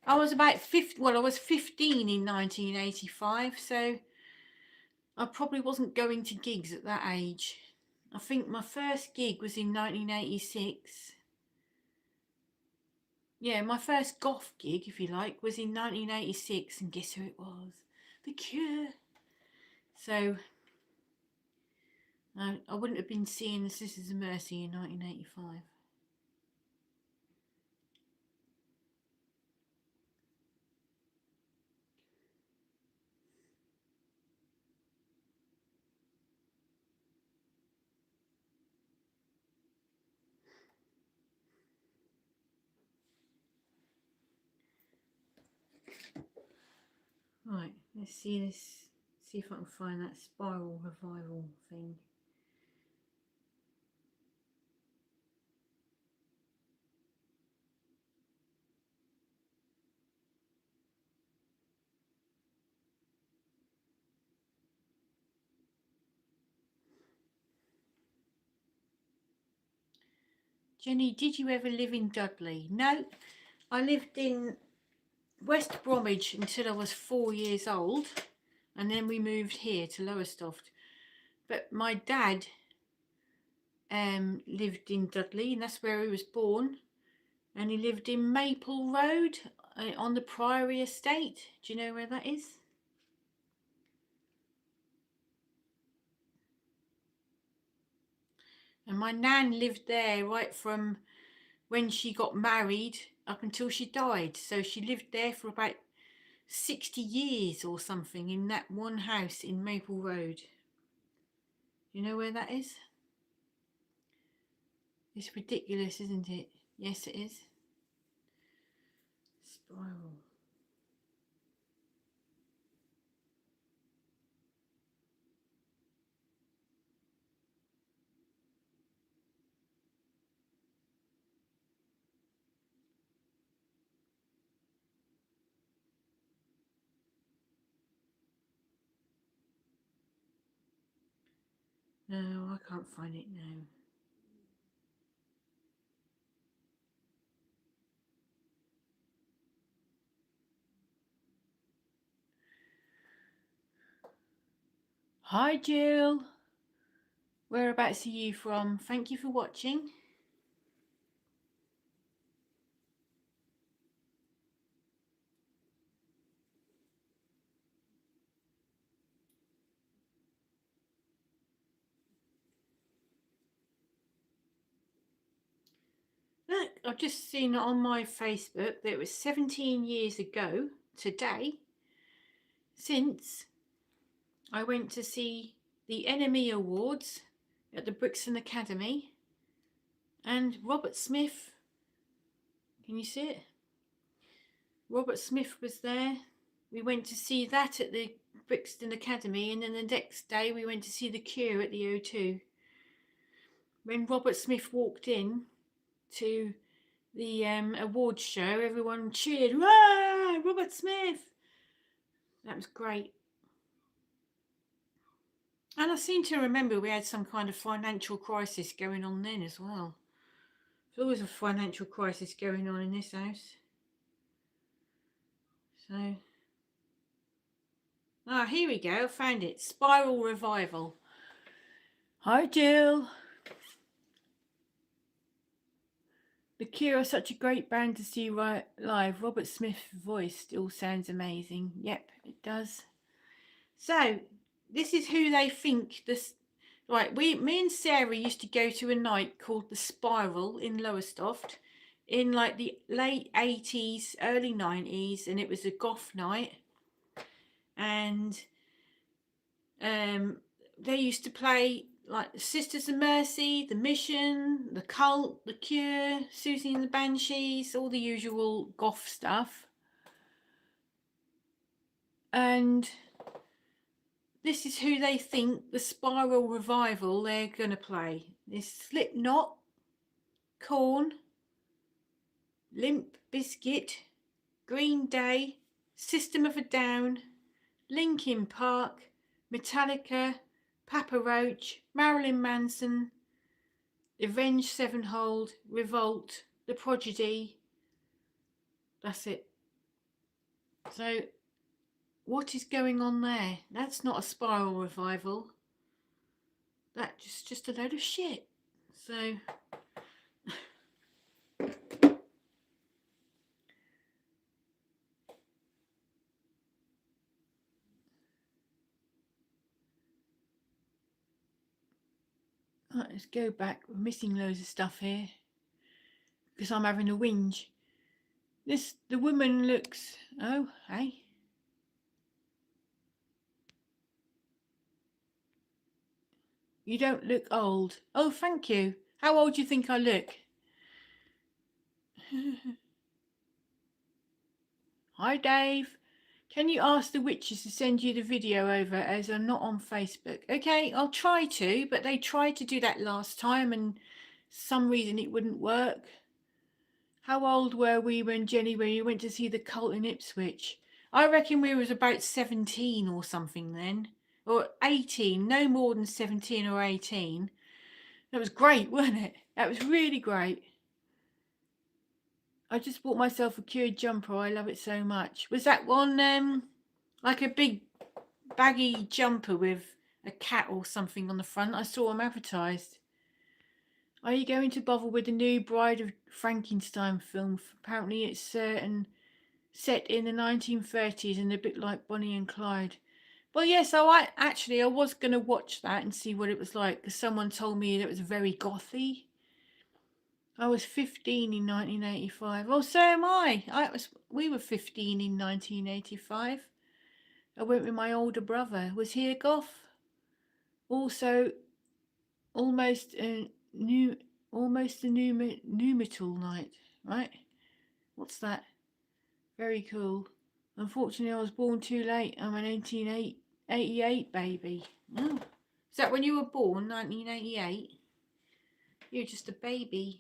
I was about 50, well, I was 15 in 1985, so I probably wasn't going to gigs at that age. I think my first gig was in 1986. Yeah, my first goth gig, if you like, was in 1986, and guess who it was? The Cure. So I wouldn't have been seeing the Sisters of Mercy in 1985. Right, let's see this. See if I can find that Spiral Revival thing. Jenny, did you ever live in Dudley? No, I lived in West Bromwich until I was 4 years old, and then we moved here to Lowestoft. But my dad lived in Dudley, and that's where he was born, and he lived in Maple Road on the Priory Estate. Do you know where that is? And my nan lived there right from when she got married up until she died. So she lived there for about 60 years or something in that one house in Maple Road. You know where that is? It's ridiculous, isn't it? Yes, it is. Spiral. No, I can't find it now. Hi Jill, whereabouts are you from? Thank you for watching. Look, I've just seen on my Facebook that it was 17 years ago today since I went to see the Enemy Awards at the Brixton Academy, and Robert Smith, can you see it? Robert Smith was there. We went to see that at the Brixton Academy, and then the next day we went to see The Cure at the O2. When Robert Smith walked in to the awards show, everyone cheered, "Hurrah, Robert Smith!" That was great. And I seem to remember we had some kind of financial crisis going on then as well. There's always a financial crisis going on in this house. So, here we go. I found it. Spiral Revival. Hi, Jill. The Cure are such a great band to see live. Robert Smith's voice still sounds amazing. Yep, it does. So, this is who they think this. Right, me and Sarah used to go to a night called the Spiral in Lowestoft in like the late 80s, early 90s, and it was a goth night. And they used to play like the Sisters of Mercy, the Mission, the Cult, the Cure, Susie and the Banshees, all the usual goth stuff. And this is who they think the Spiral Revival they're going to play. There's Slipknot, Korn, Limp Bizkit, Green Day, System of a Down, Linkin Park, Metallica, Papa Roach, Marilyn Manson, Avenge Sevenfold, Revolt, The Prodigy. That's it. So what is going on there? That's not a spiral revival. That's just a load of shit. So right, let's go back. We're missing loads of stuff here because I'm having a whinge. The woman looks, oh, hey. You don't look old. Oh, thank you. How old do you think I look? Hi, Dave. Can you ask the witches to send you the video over as I'm not on Facebook? Okay, I'll try to, but they tried to do that last time and some reason it wouldn't work. How old were we when we went to see the cult in Ipswich? I reckon we was about 17 or something then. Or 18, no more than 17 or 18. That was great, wasn't it? That was really great. I just bought myself a cured jumper. I love it so much. Was that one like a big baggy jumper with a cat or something on the front? I saw them advertised. Are you going to bother with the new Bride of Frankenstein film? Apparently it's certain set in the 1930s and a bit like Bonnie and Clyde. Well, yes, so I was going to watch that and see what it was like because someone told me that it was very gothy. I was 15 in 1985. Oh, so am I. We were 15 in 1985. I went with my older brother. Was he a goth? Also, almost a new metal night, right? What's that? Very cool. Unfortunately, I was born too late. I'm an 1988 baby. Oh. Is that when you were born, 1988? You're just a baby.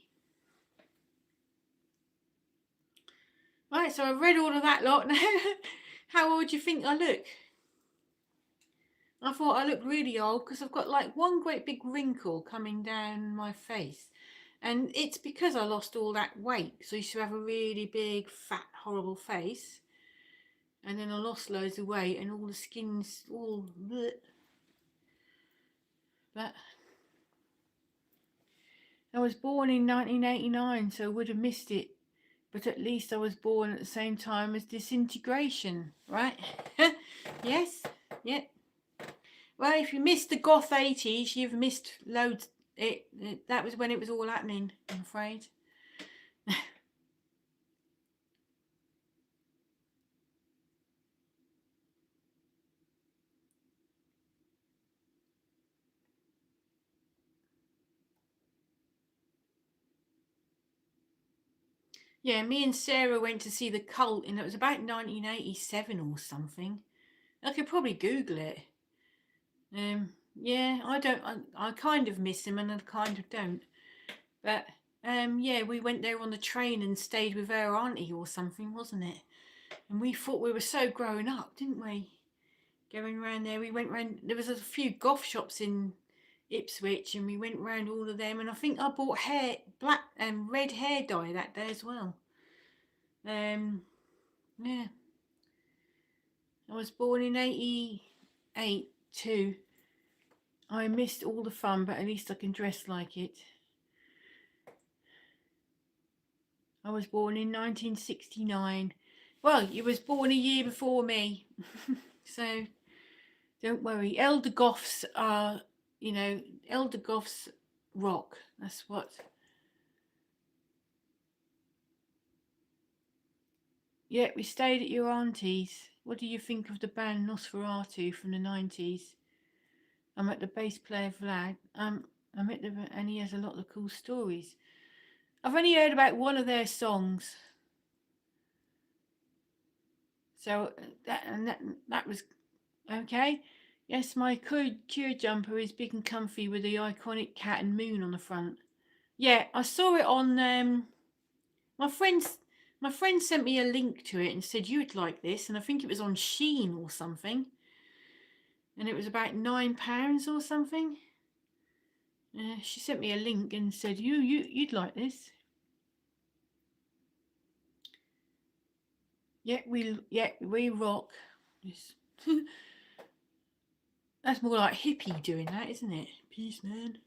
Right, so I've read all of that lot. How old do you think I look? I thought I looked really old because I've got like one great big wrinkle coming down my face. And it's because I lost all that weight. So I used to have a really big, fat, horrible face. And then I lost loads of weight and all the skin's all bleh. But I was born in 1989, so I would have missed it. But at least I was born at the same time as disintegration, right? Yes? Yeah. Well, if you missed the goth 80s, you've missed loads. That was when it was all happening, I'm afraid. Yeah, me and Sarah went to see the cult, and it was about 1987 or something. I could probably Google it. Yeah, I kind of miss him, and I kind of don't. But yeah, we went there on the train and stayed with our auntie or something, wasn't it? And we thought we were so grown up, didn't we? Going around there, we went round. There was a few goth shops in Ipswich, and we went round all of them. And I think I bought black and red hair dye that day as well. Yeah, I was born in 88 too. I missed all the fun, but at least I can dress like it. I was born in 1969. Well, you was born a year before me. So don't worry. Elder Goths are, Elder Goths rock. That's what. Yeah, we stayed at your auntie's. What do you think of the band Nosferatu from the 90s? I'm at the bass player Vlad. And he has a lot of cool stories. I've only heard about one of their songs. So that was okay. Yes, my cure jumper is big and comfy with the iconic cat and moon on the front. Yeah, I saw it on my friend sent me a link to it and said you'd like this, and I think it was on Shein or something. And it was about £9 or something. She sent me a link and said, you'd like this. Yeah, we rock. Yes. That's more like hippie doing that, isn't it? Peace, man.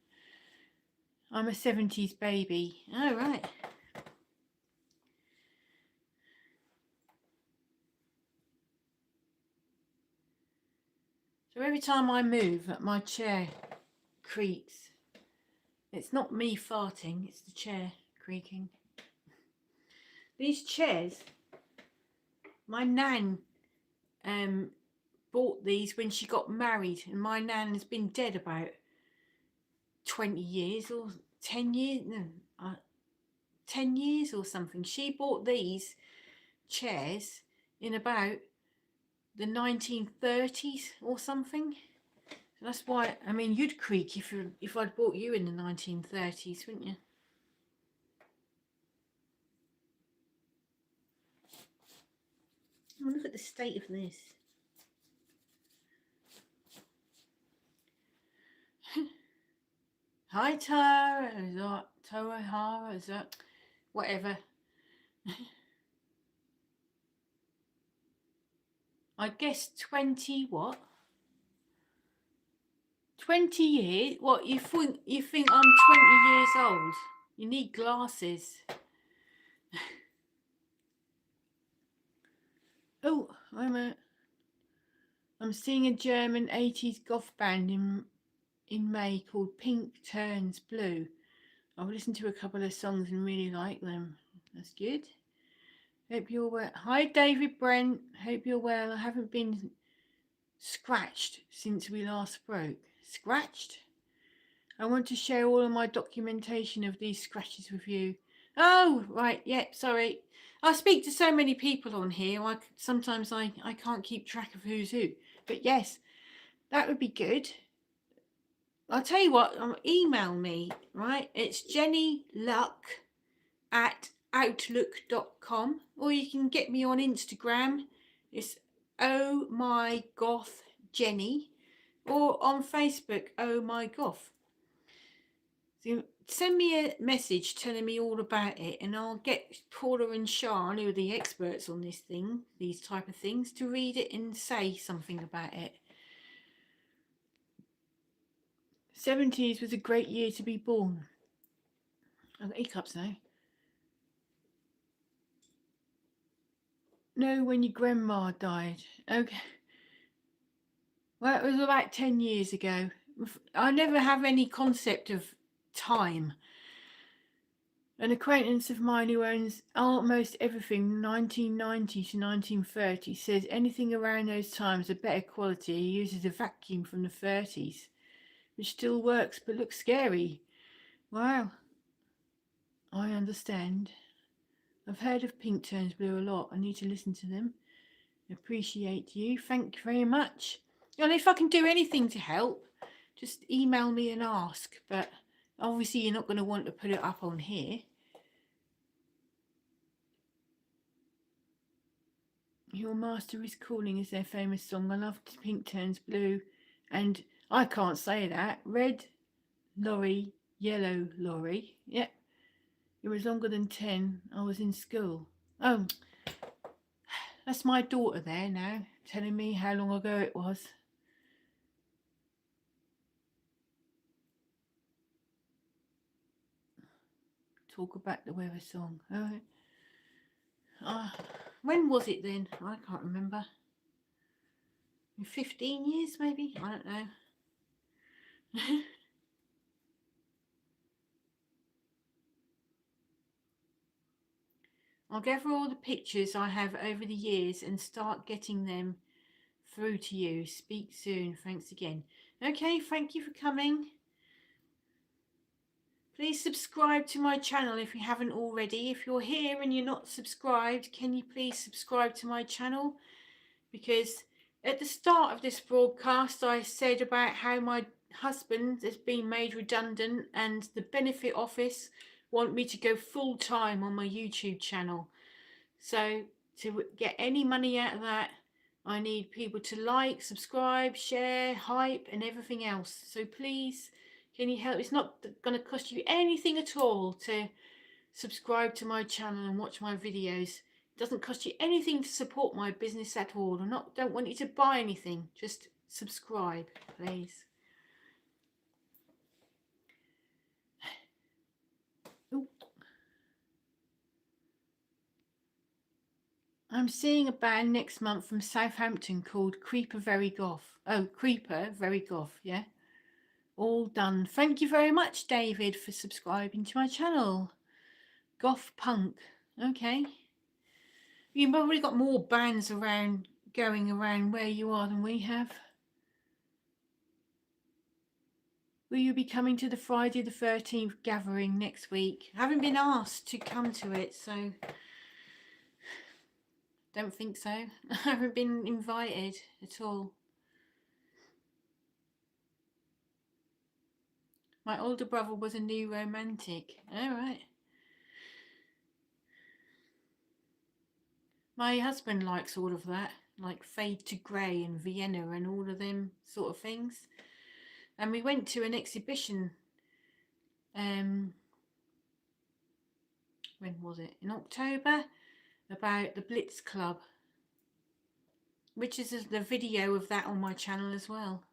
I'm a 70s baby. Oh, right. So every time I move, my chair creaks. It's not me farting, it's the chair creaking. These chairs, my nan bought these when she got married, and my nan has been dead about 20 years or 10 years, no, 10 years or something. She bought these chairs in about the 1930s or something. So that's why, I mean, you'd creak if I'd bought you in the 1930s, wouldn't you? Oh, look at the state of this. Hi, Tara. Is that Tara? Hara? Is that whatever? I guess 20 what? 20 years? What, you think I'm 20 years old? You need glasses. Oh, I'm seeing a German 80s goth band in May called Pink Turns Blue. I've listened to a couple of songs and really like them. That's good. Hope you're well. Hi, David Brent. Hope you're well. I haven't been scratched since we last spoke. Scratched? I want to share all of my documentation of these scratches with you. Oh, right. Yeah, sorry. I speak to so many people on here. Sometimes I can't keep track of who's who. But yes, that would be good. I'll tell you what, email me, right? It's jennyluck@outlook.com, or you can get me on Instagram. It's oh my goth Jenny, or on Facebook, oh my goth. So send me a message telling me all about it, and I'll get Paula and Sean, who are the experts on these type of things, to read it and say something about it. 70s was a great year to be born. I've got hiccups now. No, when your grandma died. Okay. Well, it was about 10 years ago. I never have any concept of time. An acquaintance of mine who owns almost everything 1990 to 1930 says anything around those times of better quality uses a vacuum from the 30s, which still works but looks scary. Wow. I understand. I've heard of Pink Turns Blue a lot. I need to listen to them. Appreciate you. Thank you very much. And if I can do anything to help, just email me and ask. But obviously you're not going to want to put it up on here. Your Master is Calling is their famous song. I love Pink Turns Blue. And I can't say that. Red lorry, yellow lorry. Yep. It was longer than 10. I was in school. Oh, that's my daughter there now, telling me how long ago it was. Talk about the weather song. When was it then? I can't remember. 15 years maybe? I don't know. I'll gather all the pictures I have over the years and start getting them through to you. Speak soon. Thanks again. Okay, thank you for coming. Please subscribe to my channel if you haven't already. If you're here and you're not subscribed, can you please subscribe to my channel? Because at the start of this broadcast, I said about how my husband has been made redundant and the benefit office want me to go full time on my YouTube channel. So to get any money out of that, I need people to like, subscribe, share, hype and everything else. So please, Can you help? It's not going to cost you anything at all to subscribe to my channel and watch my videos. It doesn't cost you anything to support my business at all. Don't want you to buy anything. Just subscribe, please. Ooh. I'm seeing a band next month from Southampton called Creeper Very Goth. Oh, Creeper Very Goth, yeah. All done. Thank you very much, David, for subscribing to my channel. Goth Punk. Okay. You've probably got more bands around, going around where you are than we have. Will you be coming to the Friday the 13th gathering next week? I haven't been asked to come to it, so don't think so. I haven't been invited at all. My older brother was a new romantic. All right. My husband likes all of that, like Fade to Grey and Vienna and all of them sort of things. And we went to an exhibition, when was it? In October, about the Blitz Club, which is the video of that on my channel as well.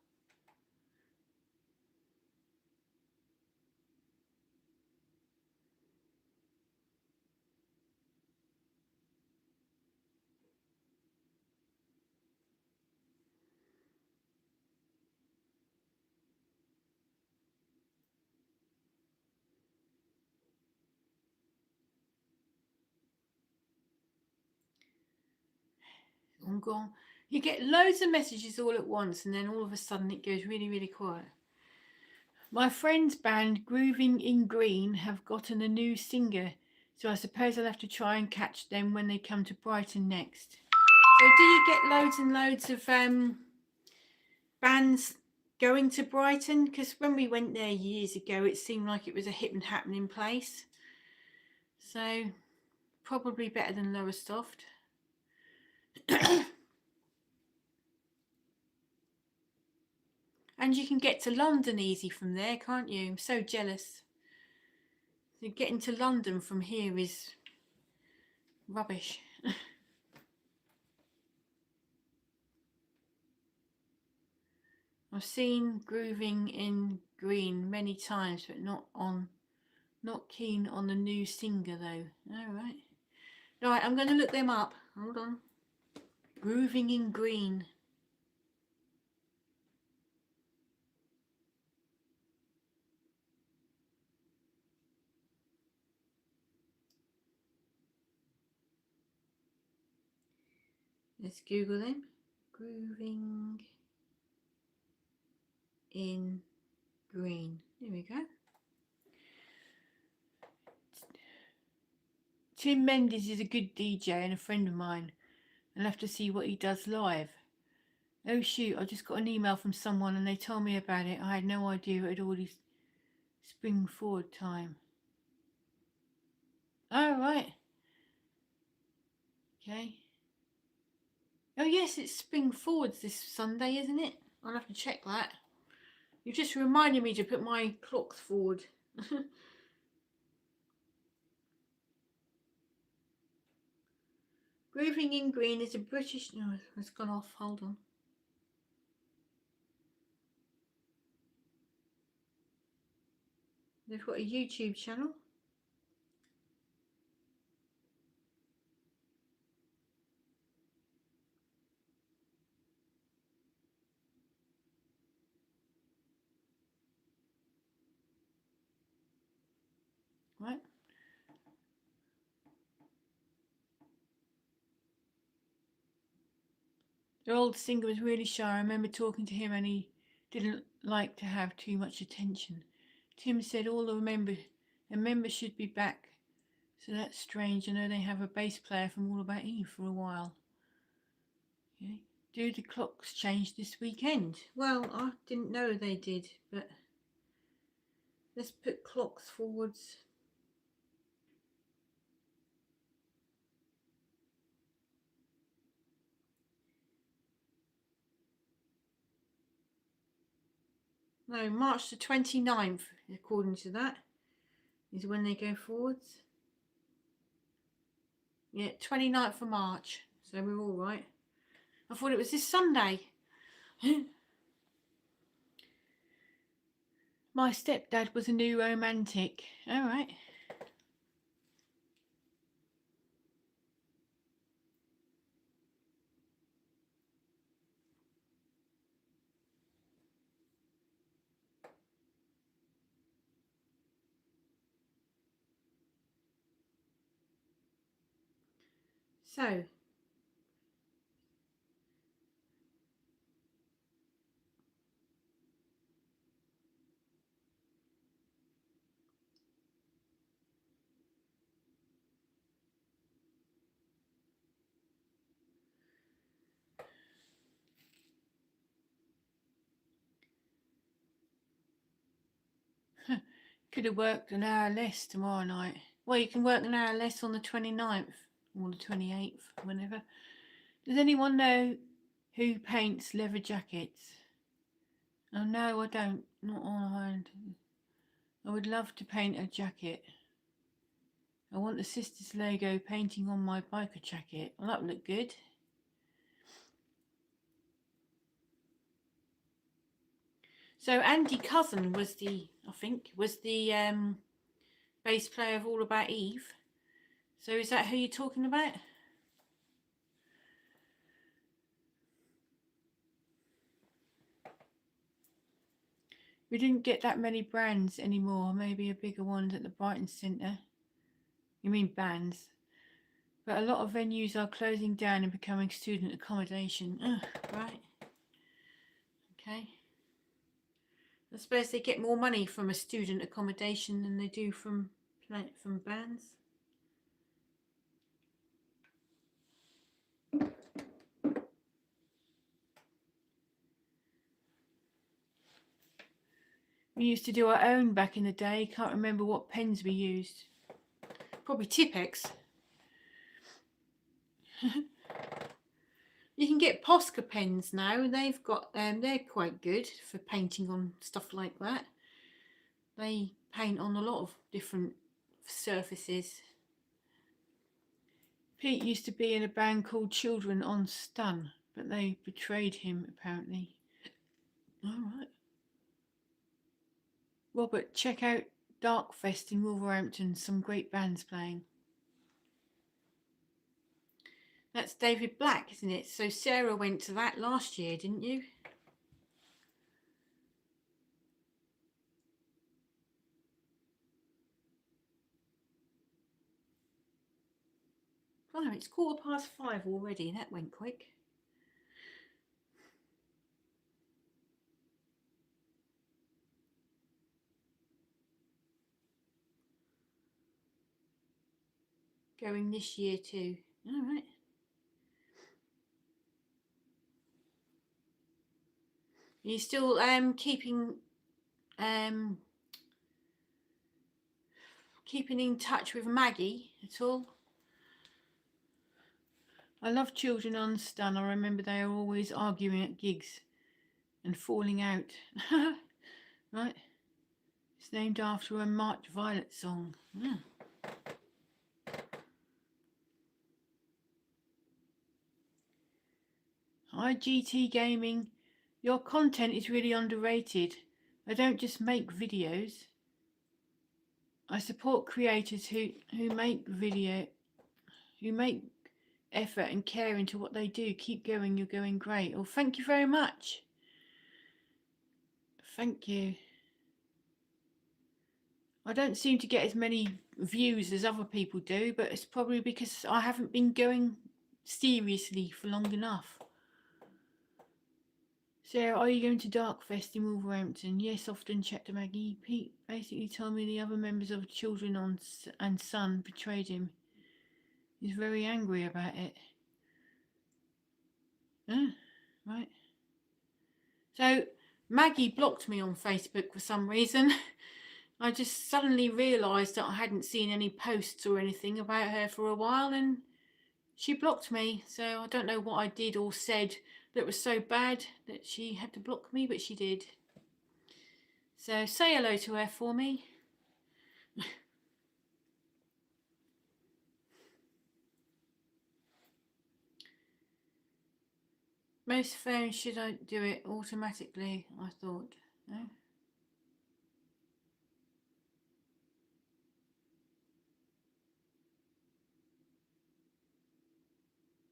I'm gone. You get loads of messages all at once, and then all of a sudden it goes really, really quiet. My friend's band, Grooving in Green, have gotten a new singer, so I suppose I'll have to try and catch them when they come to Brighton next. So do you get loads and loads of bands going to Brighton? Because when we went there years ago, it seemed like it was a hip and happening place. So probably better than Lowestoft. And you can get to London easy from there, can't you? I'm so jealous. So getting to London from here is rubbish. I've seen Grooving in Green many times, but not keen on the new singer though. Alright. Right, I'm going to look them up. Hold on. Grooving in Green. Let's Google them. Grooving in Green. There we go. Tim Mendes is a good DJ and a friend of mine. I'll have to see what he does live. Oh shoot, I just got an email from someone and they told me about it. I had no idea it had already spring forward time. Oh, right. Okay. Oh yes, it's spring forwards this Sunday, isn't it? I'll have to check that. You just reminded me to put my clocks forward. Grooving in Green is a British... No, it's gone off. Hold on. They've got a YouTube channel. Right. The old singer was really shy. I remember talking to him and he didn't like to have too much attention. Tim said all the members should be back. So that's strange. I know they have a bass player from All About Eve for a while. Okay. Do the clocks change this weekend? Well, I didn't know they did, but let's put clocks forwards. No, March the 29th, according to that, is when they go forwards. Yeah, 29th of March. So we're all right. I thought it was this Sunday. My stepdad was a new romantic. All right. So, could have worked an hour less tomorrow night. Well, you can work an hour less on the 29th or the 28th, whenever. Does anyone know who paints leather jackets? Oh, no, I don't. Not on hand. I would love to paint a jacket. I want the Sisters logo painting on my biker jacket. Well, that would look good. So Andy Cousin was the bass player of All About Eve. So is that who you're talking about? We didn't get that many brands anymore. Maybe a bigger one at the Brighton Centre. You mean bands? But a lot of venues are closing down and becoming student accommodation. Right. Okay. I suppose they get more money from a student accommodation than they do from bands. We used to do our own back in the day. Can't remember what pens we used. Probably Tipex. You can get Posca pens now. They've got they're quite good for painting on stuff like that. They paint on a lot of different surfaces. Pete used to be in a band called Children on Stun, but they betrayed him apparently. All right. Robert, check out Darkfest in Wolverhampton. Some great bands playing. That's David Black, isn't it? So Sarah went to that last year, didn't you? Oh, it's 5:15 already. That went quick. Going this year too. All right. Are you still keeping in touch with Maggie at all? I love Children on Stun. I remember they are always arguing at gigs and falling out. Right. It's named after a March Violet song. Yeah. Hi GT Gaming. Your content is really underrated. I don't just make videos. I support creators who make effort and care into what they do. Keep going, you're going great. Well, thank you very much. Thank you. I don't seem to get as many views as other people do, but it's probably because I haven't been going seriously for long enough. Sarah, are you going to Darkfest in Wolverhampton? Yes, often, checked to Maggie. Pete basically told me the other members of Children on and Son betrayed him. He's very angry about it. Right. So Maggie blocked me on Facebook for some reason. I just suddenly realised that I hadn't seen any posts or anything about her for a while, and she blocked me. So I don't know what I did or said that was so bad that she had to block me, but she did. So say hello to her for me. Most phones should I do it automatically, I thought. No?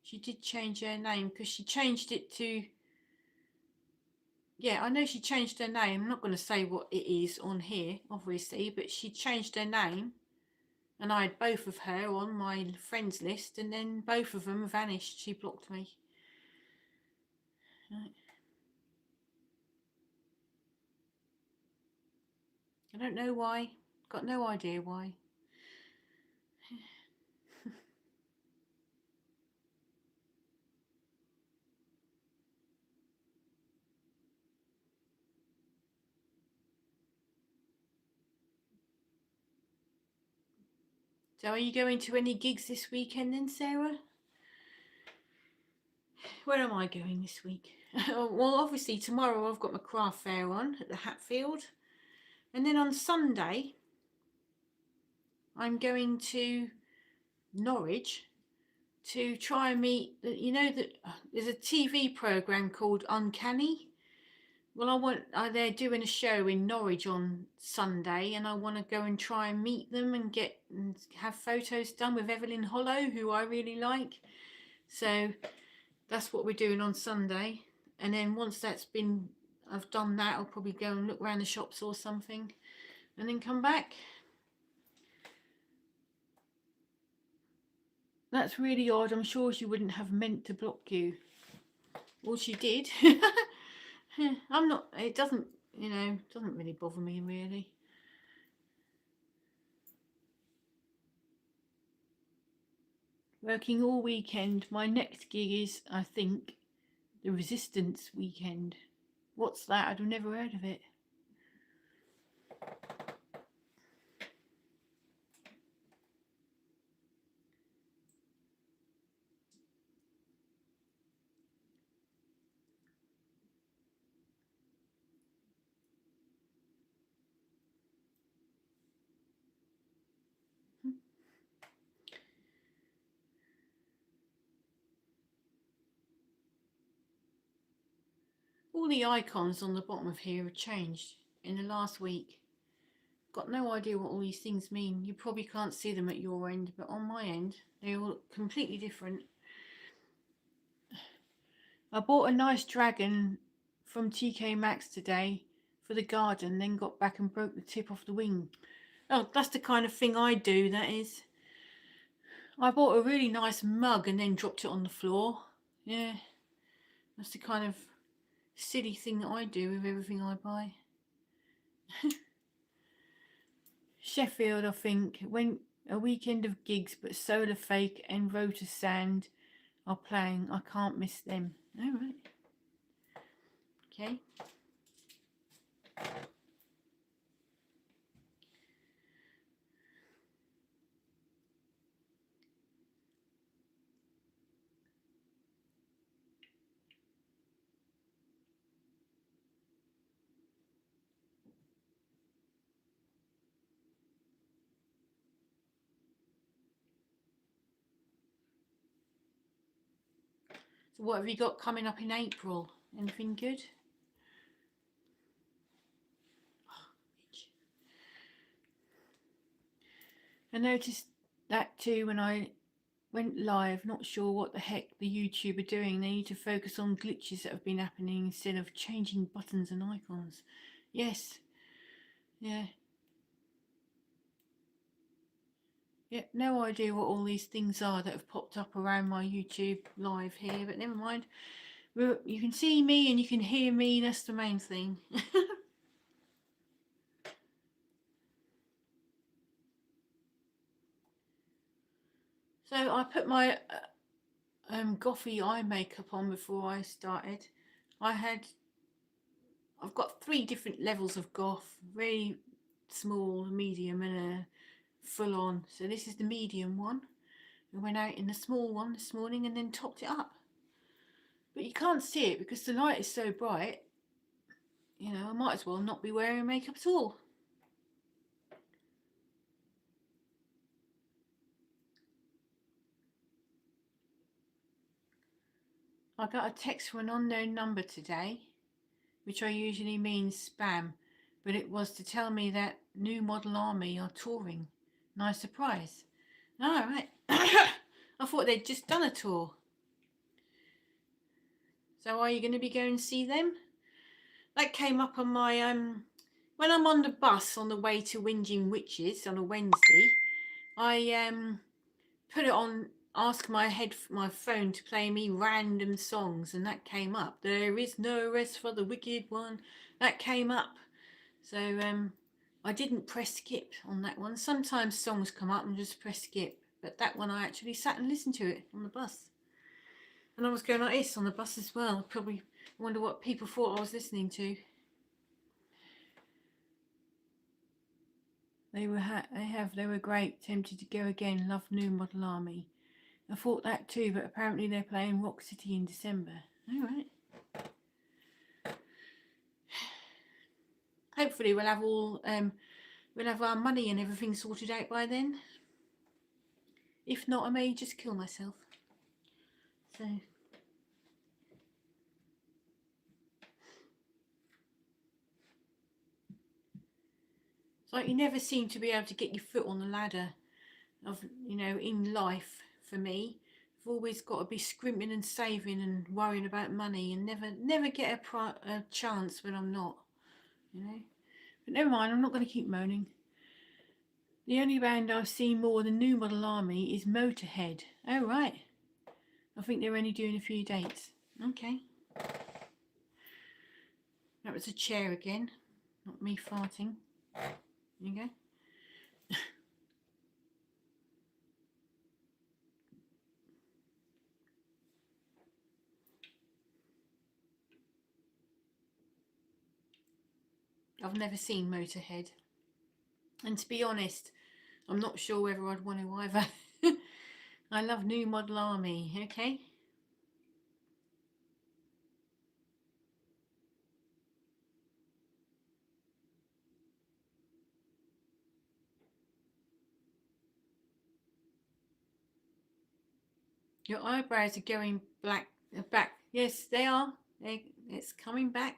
She did change her name because she changed it to, yeah, I know she changed her name. I'm not going to say what it is on here, obviously, but she changed her name and I had both of her on my friends list and then both of them vanished. She blocked me. Right. I don't know why. Got no idea why. So are you going to any gigs this weekend then, Sarah? Where am I going this week? Well, obviously tomorrow I've got my craft fair on at the Hatfield. And then on Sunday, I'm going to Norwich to try and meet, you know, that there's a TV programme called Uncanny. Well, they're doing a show in Norwich on Sunday and I want to go and try and meet them and have photos done with Evelyn Hollow, who I really like. So that's what we're doing on Sunday. And then once I've done that, I'll probably go and look around the shops or something and then come back. That's really odd. I'm sure she wouldn't have meant to block you. Well, she did. I'm not, it doesn't really bother me really. Working all weekend. My next gig is, I think, the Resistance weekend. What's that? I've never heard of it. All the icons on the bottom of here have changed in the last week. Got no idea what all these things mean. You probably can't see them at your end, but on my end, they all look completely different. I bought a nice dragon from TK Maxx today for the garden, then got back and broke the tip off the wing. Oh, that's the kind of thing I do, that is. I bought a really nice mug and then dropped it on the floor. Yeah, that's the kind of silly thing that I do with everything I buy. Sheffield, I think, went a weekend of gigs, but Solar Fake and Rotor Sand are playing. I can't miss them. All right. Okay. So what have you got coming up in April? Anything good? I noticed that too when I went live, not sure what the heck the YouTube are doing. They need to focus on glitches that have been happening instead of changing buttons and icons. Yes. Yeah. Yeah, no idea what all these things are that have popped up around my YouTube live here, but never mind. You can see me and you can hear me, that's the main thing. So I put my Gothy eye makeup on before I started. I've got 3 different levels of goth, very small, medium and a full on. So this is the medium one. I went out in the small one this morning and then topped it up. But you can't see it because the light is so bright. you know, I might as well not be wearing makeup at all. I got a text from an unknown number today, which I usually mean spam, but it was to tell me that New Model Army are touring. Nice surprise. All right. I thought they'd just done a tour. So are you going to be going to see them? That came up on my when I'm on the bus on the way to Whinging Witches on a Wednesday, I put it on, ask my phone to play me random songs, and that came up. There is no rest for the wicked one. That came up. So I didn't press skip on that one. Sometimes songs come up and just press skip, but that one I actually sat and listened to it on the bus. And I was going like this on the bus as well. Probably wonder what people thought I was listening to. They were great. Tempted to go again. Love New Model Army. I thought that too, but apparently they're playing Rock City in December. All right. Hopefully we'll have our money and everything sorted out by then. If not, I may just kill myself. So it's like you never seem to be able to get your foot on the ladder of, you know, in life. For me, I've always got to be scrimping and saving and worrying about money, and never get a chance when I'm not, you know. But never mind, I'm not going to keep moaning. The only band I've seen more than New Model Army is Motorhead. Oh right, I think they're only doing a few dates. Okay. That was a chair again, not me farting. There you go. I've never seen Motorhead, and to be honest, I'm not sure whether I'd want to either. I love New Model Army. Okay. Your eyebrows are going back. Yes, they are. It's coming back.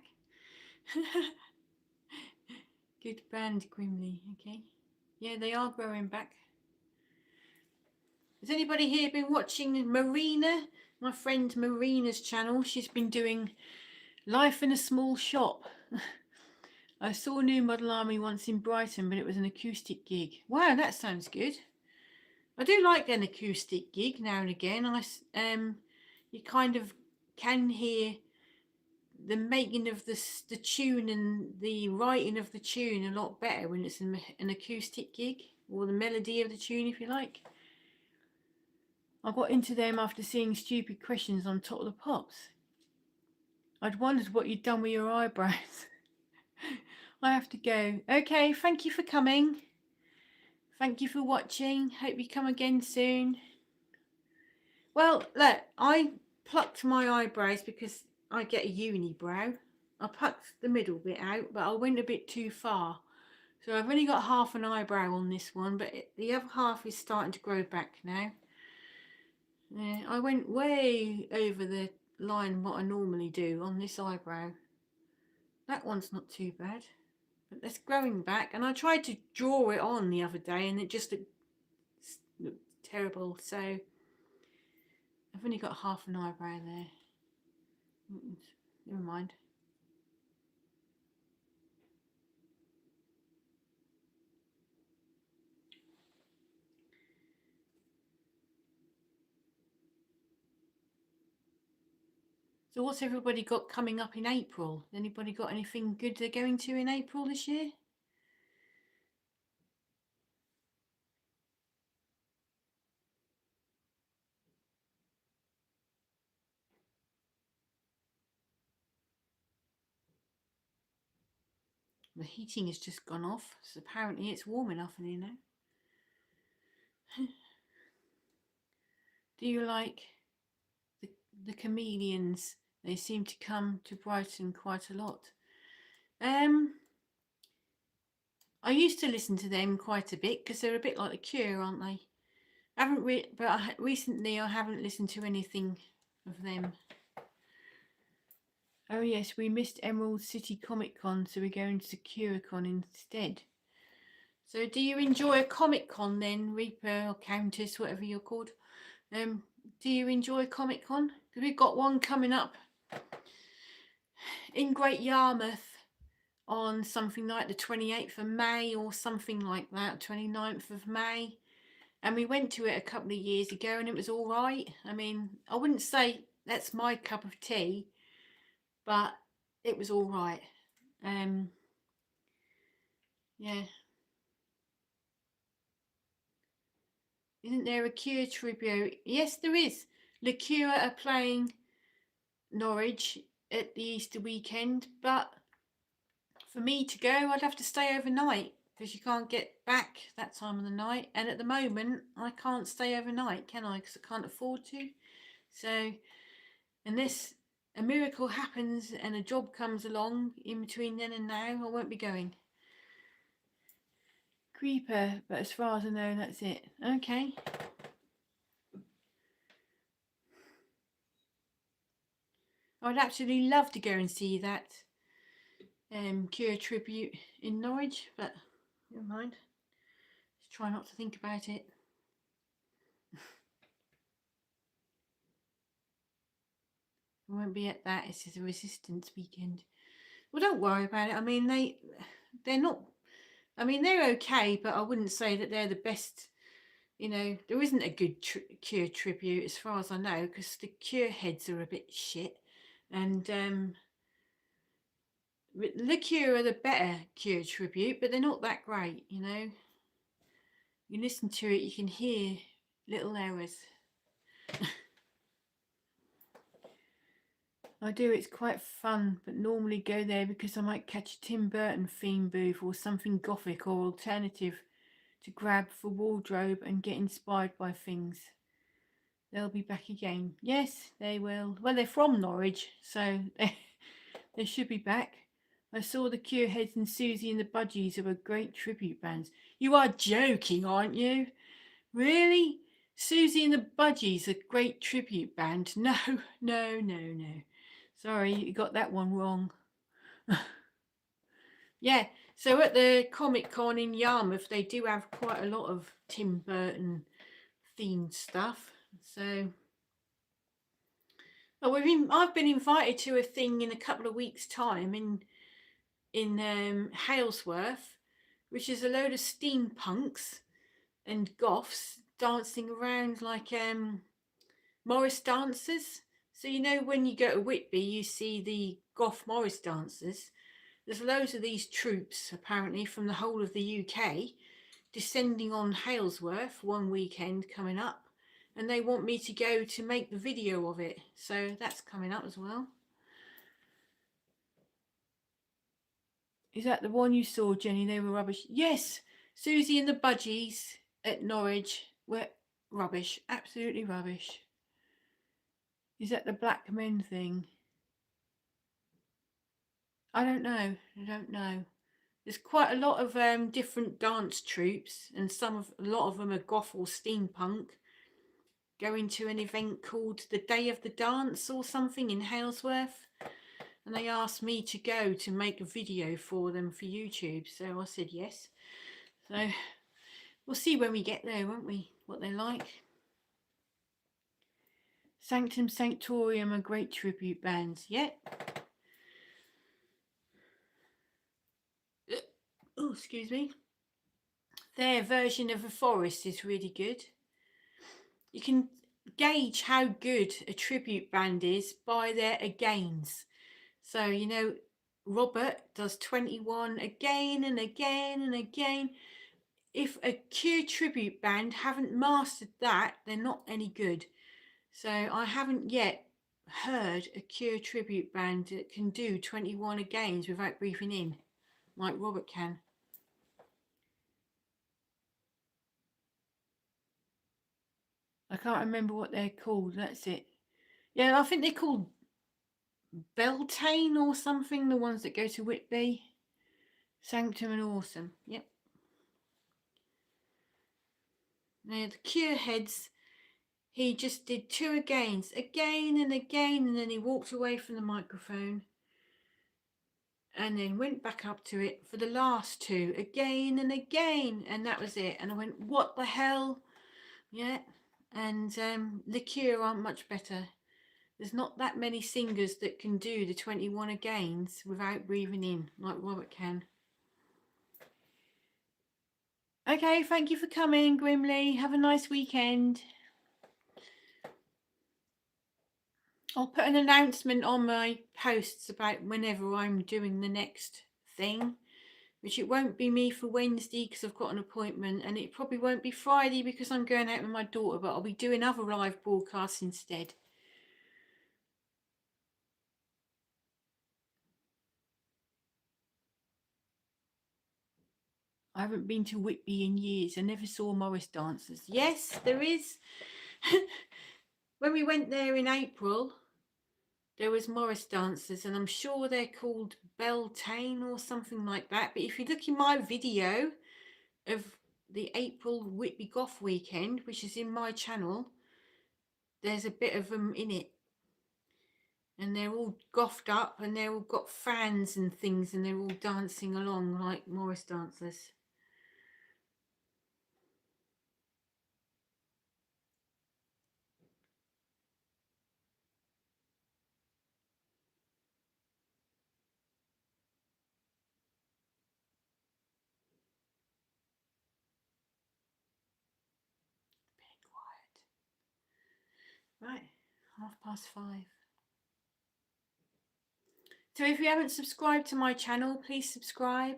Good band, Grimly. Okay. Yeah, they are growing back. Has anybody here been watching Marina? My friend Marina's channel. She's been doing Life in a Small Shop. I saw New Model Army once in Brighton, but it was an acoustic gig. Wow, that sounds good. I do like an acoustic gig now and again. You kind of can hear the making of the tune and the writing of the tune a lot better when it's an acoustic gig, or the melody of the tune, if you like. I got into them after seeing Stupid Questions on Top of the Pops. I'd wondered what you'd done with your eyebrows. I have to go. Okay, thank you for coming. Thank you for watching. Hope you come again soon. Well, look, I plucked my eyebrows because I get a unibrow. I plucked the middle bit out, but I went a bit too far. So I've only got half an eyebrow on this one, but the other half is starting to grow back now. Yeah, I went way over the line what I normally do on this eyebrow. That one's not too bad, but that's growing back. And I tried to draw it on the other day and it just looked terrible. So I've only got half an eyebrow there. Never mind. So what's everybody got coming up in April? Anybody got anything good they're going to in April this year? The heating has just gone off, so apparently it's warm enough in here now. Do you like the comedians? They seem to come to Brighton quite a lot. I used to listen to them quite a bit because they're a bit like The Cure, aren't they? Recently I haven't listened to anything of them. Oh yes, we missed Emerald City Comic Con, so we're going to CuraCon instead. So do you enjoy a Comic Con then, Reaper or Countess, whatever you're called? Do you enjoy Comic Con? Because we've got one coming up in Great Yarmouth on something like the 28th of May or something like that, 29th of May. And we went to it a couple of years ago and it was all right. I mean, I wouldn't say that's my cup of tea, but it was all right. Yeah. Isn't there a Cure tribute? Yes, there is. The Cure are playing Norwich at the Easter weekend, but for me to go, I'd have to stay overnight because you can't get back that time of the night. And at the moment, I can't stay overnight, can I? Because I can't afford to. So unless a miracle happens and a job comes along in between then and now, I won't be going. Creeper, but as far as I know, that's it. Okay. I'd absolutely love to go and see that Cure tribute in Norwich, but never mind. Just try not to think about it. I won't be at that. It's just a resistance weekend. Well, don't worry about it. I mean, they're not. I mean, they're okay, but I wouldn't say that they're the best. You know, there isn't a good Cure tribute as far as I know, because the Cure heads are a bit shit, and the Cure are the better Cure tribute, but they're not that great. You know, you listen to it, you can hear little errors. I do, it's quite fun, but normally go there because I might catch a Tim Burton theme booth or something gothic or alternative to grab for wardrobe and get inspired by things. They'll be back again. Yes, they will. Well, they're from Norwich, so they should be back. I saw the Cure Heads and Susie and the Budgies are a great tribute bands. You are joking, aren't you? Really? Susie and the Budgies, a great tribute band? No, no, no, no. Sorry, you got that one wrong. Yeah, so at the Comic Con in Yarmouth, they do have quite a lot of Tim Burton themed stuff. So, well, I've been invited to a thing in a couple of weeks' time in Halesworth, which is a load of steampunks and goths dancing around like Morris dancers. So you know when you go to Whitby, you see the goth Morris dancers. There's loads of these troops apparently from the whole of the UK descending on Halesworth one weekend coming up, and they want me to go to make the video of it. So that's coming up as well. Is that the one you saw, Jenny? They were rubbish. Yes, Susie and the Budgies at Norwich were rubbish, absolutely rubbish. Is that the black men thing? I don't know. I don't know. There's quite a lot of different dance troupes, and a lot of them are goth or steampunk, going to an event called the Day of the Dance or something in Halesworth, and they asked me to go to make a video for them for YouTube, so I said yes. So we'll see when we get there, won't we, what they're like. Sanctum Sanctorium are great tribute bands. Yep. Oh, excuse me. Their version of a forest is really good. You can gauge how good a tribute band is by their agains. So, you know, Robert does 21 again and again and again. If a Cure tribute band haven't mastered that, they're not any good. So I haven't yet heard a Cure tribute band that can do 21 agains without breathing in, like Robert can. I can't remember what they're called, that's it. Yeah, I think they're called Beltane or something, the ones that go to Whitby. Sanctum and Awesome. Yep. Now the cure heads, he just did 2 agains, again and again, and then he walked away from the microphone and then went back up to it for the last 2, again and again, and that was it. And I went, what the hell? Yeah. And the cure aren't much better. There's not that many singers that can do the 21 agains without breathing in like Robert can. Okay, thank you for coming, Grimly. Have a nice weekend. I'll put an announcement on my posts about whenever I'm doing the next thing, which it won't be me for Wednesday because I've got an appointment, and it probably won't be Friday because I'm going out with my daughter, but I'll be doing other live broadcasts instead. I haven't been to Whitby in years. I never saw Morris dancers. Yes, there is. When we went there in April, there was Morris dancers, and I'm sure they're called Beltane or something like that. But if you look in my video of the April Whitby Goth weekend, which is in my channel, there's a bit of them in it. And they're all gothed up, and they're all got fans and things, and they're all dancing along like Morris dancers. Right, 5:30. So if you haven't subscribed to my channel, please subscribe.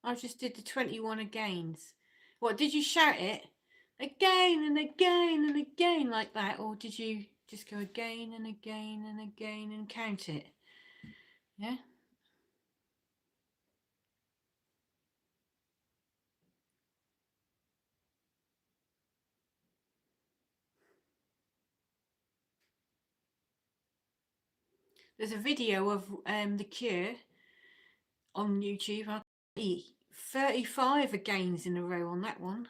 I just did the 21 agains. What, did you shout it? Again and again and again like that? Or did you just go again and again and again and count it? Yeah? There's a video of The Cure on YouTube. I 35 agains in a row on that one.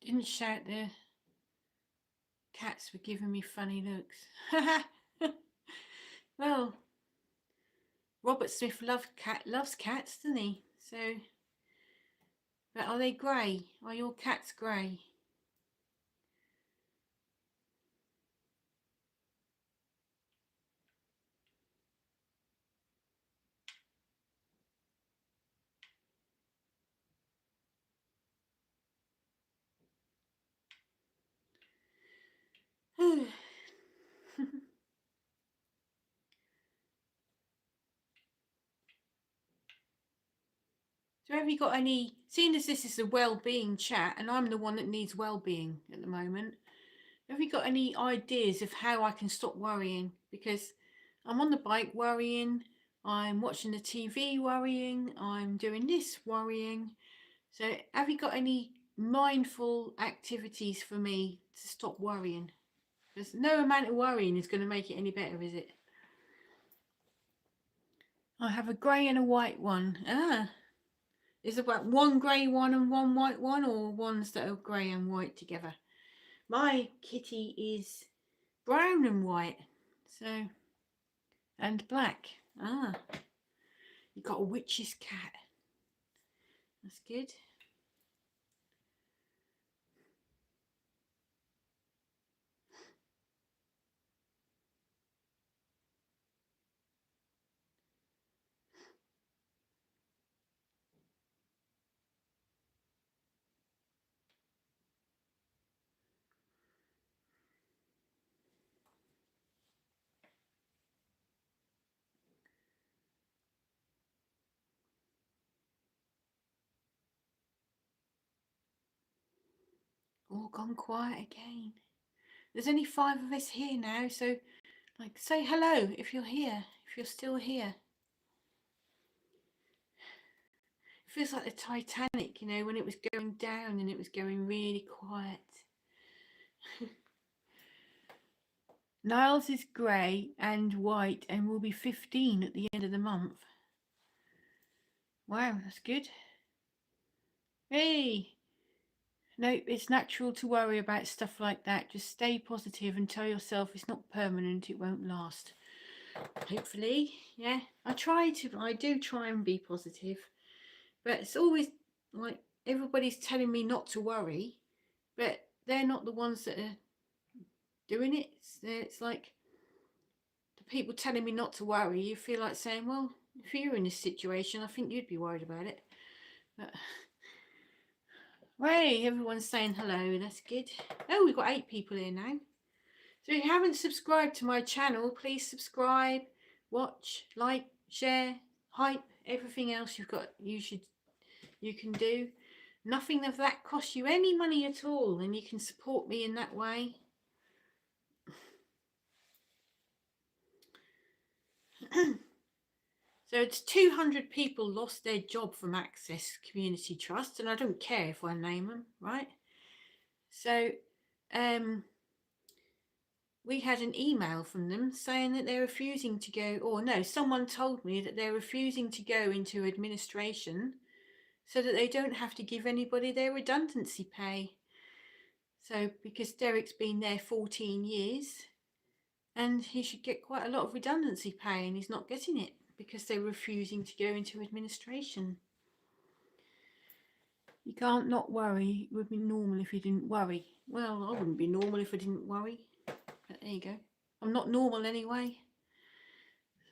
Didn't shout, the cats were giving me funny looks. Well, Robert Smith loves cats, doesn't he? So, but are they grey? Are your cats grey? So have you got any, seeing as this is a well-being chat and I'm the one that needs well-being at the moment, have you got any ideas of how I can stop worrying? Because I'm on the bike worrying, I'm watching the TV worrying, I'm doing this worrying. So have you got any mindful activities for me to stop worrying? Because no amount of worrying is going to make it any better, is it? I have a grey and a white one. Is it about one grey one and one white one, or ones that are grey and white together? My kitty is brown and white, so, and black. You got a witch's cat. That's good. all gone quiet again. There's only 5 of us here now, so like say hello if you're here, if you're still here. It feels like the Titanic, you know, when it was going down and it was going really quiet. Niles is grey and white and will be 15 at the end of the month. Wow, that's good. Hey! No, it's natural to worry about stuff like that. Just stay positive and tell yourself it's not permanent, it won't last. Hopefully, yeah. I do try and be positive. But it's always like everybody's telling me not to worry, but they're not the ones that are doing it. It's like the people telling me not to worry, you feel like saying, well, if you're in this situation, I think you'd be worried about it. But hey, everyone's saying hello, that's good. Oh, we've got 8 people here now. So if you haven't subscribed to my channel, please subscribe, watch, like, share, hype, everything else you can do. Nothing of that costs you any money at all, and you can support me in that way. So it's 200 people lost their job from Access Community Trust, and I don't care if I name them, right? So we had an email from them saying that they're refusing to go, or no, someone told me that they're refusing to go into administration so that they don't have to give anybody their redundancy pay. So because Derek's been there 14 years and he should get quite a lot of redundancy pay, and he's not getting it because they're refusing to go into administration. You can't not worry. It would be normal if you didn't worry. Well, I wouldn't be normal if I didn't worry. But there you go. I'm not normal anyway.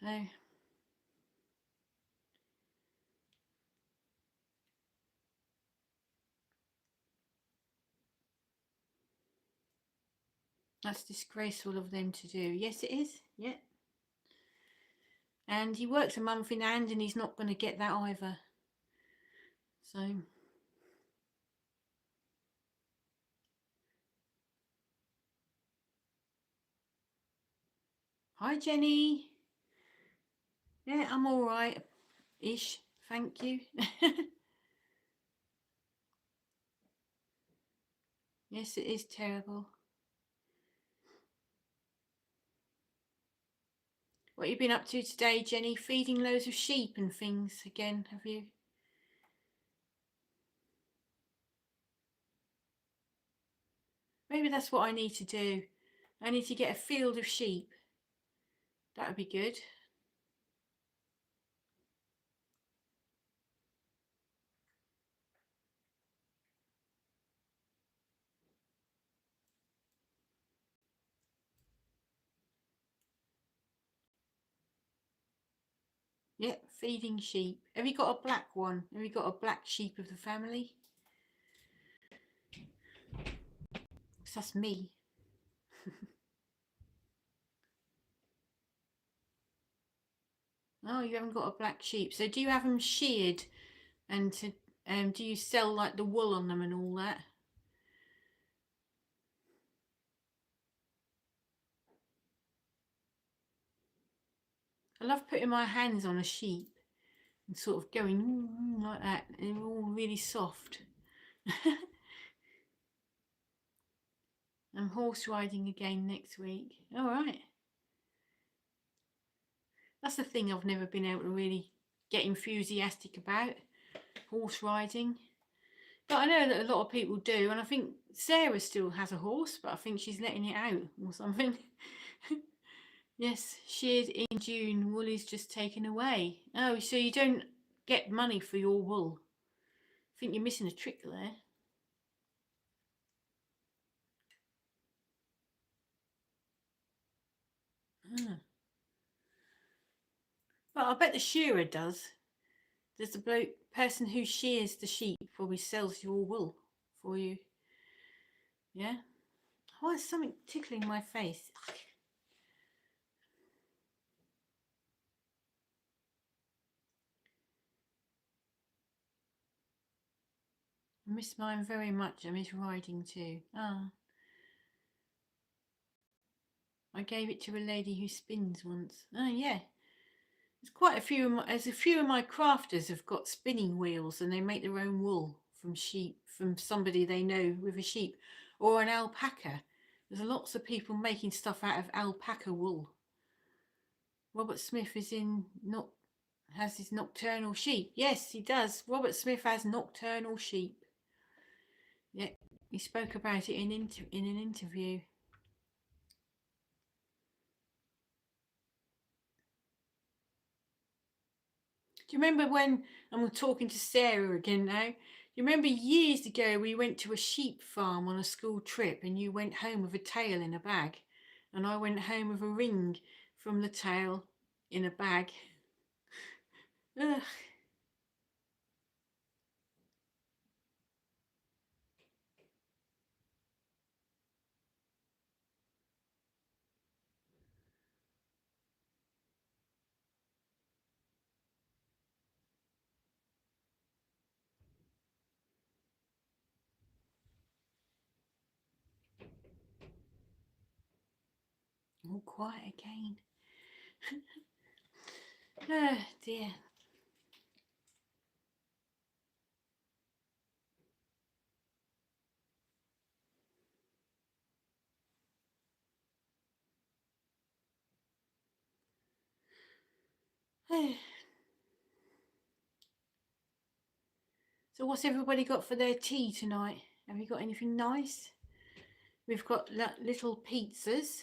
So that's disgraceful of them to do. Yes, it is. Yeah. And he works a month in hand and he's not going to get that either. So hi Jenny. Yeah, I'm all right ish, thank you. Yes, it is terrible. What have you been up to today, Jenny? Feeding loads of sheep and things again, have you? Maybe that's what I need to do. I need to get a field of sheep. That would be good. Yeah, feeding sheep. Have you got a black one? Have you got a black sheep of the family? Because that's me. Oh, you haven't got a black sheep. So do you have them sheared, and do you sell like the wool on them and all that? I love putting my hands on a sheep and sort of going like that, and they're all really soft. I'm horse riding again next week. All right. That's the thing I've never been able to really get enthusiastic about, horse riding. But I know that a lot of people do, and I think Sarah still has a horse, but I think she's letting it out or something. Yes, sheared in June, wool is just taken away. Oh, so you don't get money for your wool. I think you're missing a trick there. Ah. Well, I bet the shearer does. There's the person who shears the sheep probably sells your wool for you. Yeah? Why is something tickling my face? I miss mine very much. I miss riding too. Ah, I gave it to a lady who spins once. Oh yeah. There's quite a few. There's a few of my crafters have got spinning wheels, and they make their own wool from sheep, from somebody they know with a sheep, or an alpaca. There's lots of people making stuff out of alpaca wool. Robert Smith is in not has his nocturnal sheep. Yes, he does. Robert Smith has nocturnal sheep. Yeah, he spoke about it in an interview. Do you remember when, I'm talking to Sarah again now, do you remember years ago we went to a sheep farm on a school trip and you went home with a tail in a bag and I went home with a ring from the tail in a bag? Ugh. All quiet again. Oh dear. So what's everybody got for their tea tonight? Have you got anything nice? We've got little pizzas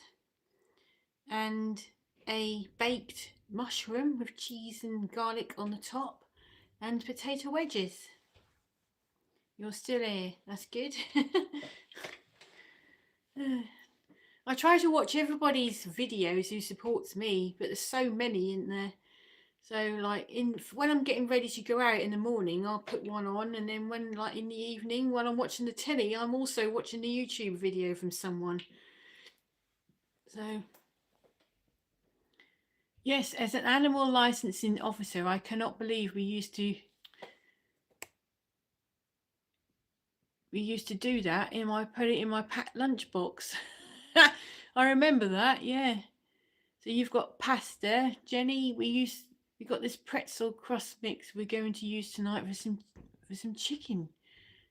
and a baked mushroom with cheese and garlic on the top and potato wedges. You're still here, that's good. I try to watch everybody's videos who supports me, but there's so many in there. So like when I'm getting ready to go out in the morning, I'll put one on, and then when like in the evening when I'm watching the telly, I'm also watching the YouTube video from someone. So yes, as an animal licensing officer, I cannot believe we used to do that. Put it in my packed lunchbox. I remember that, yeah. So you've got pasta, Jenny. We got this pretzel crust mix we're going to use tonight for some chicken.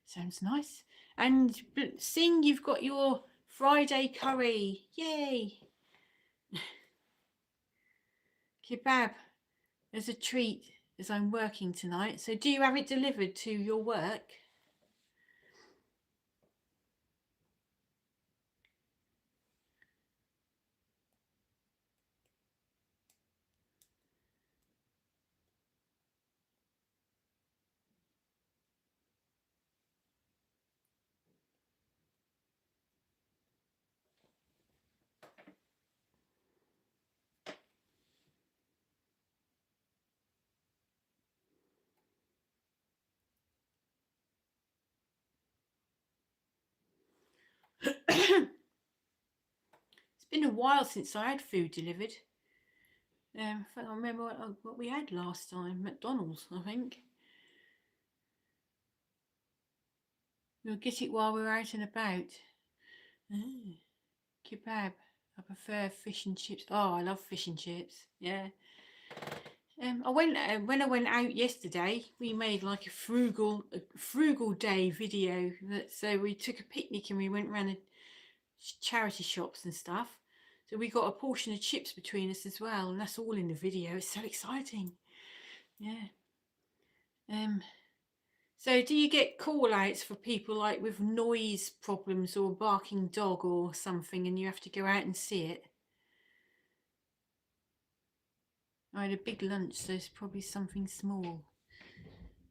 Sounds nice. And Sing, you've got your Friday curry. Yay! Kebab as a treat as I'm working tonight. So do you have it delivered to your work? It's been a while since I had food delivered. I can't remember what we had last time. McDonald's, I think. We'll get it while we're out and about. Oh, kebab. I prefer fish and chips. Oh, I love fish and chips. Yeah. When I went out yesterday, we made like a frugal day video. So we took a picnic and we went around the charity shops and stuff. So we got a portion of chips between us as well, and that's all in the video. It's so exciting. Yeah. So do you get call outs for people like with noise problems or a barking dog or something, and you have to go out and see it? I had a big lunch, so it's probably something small.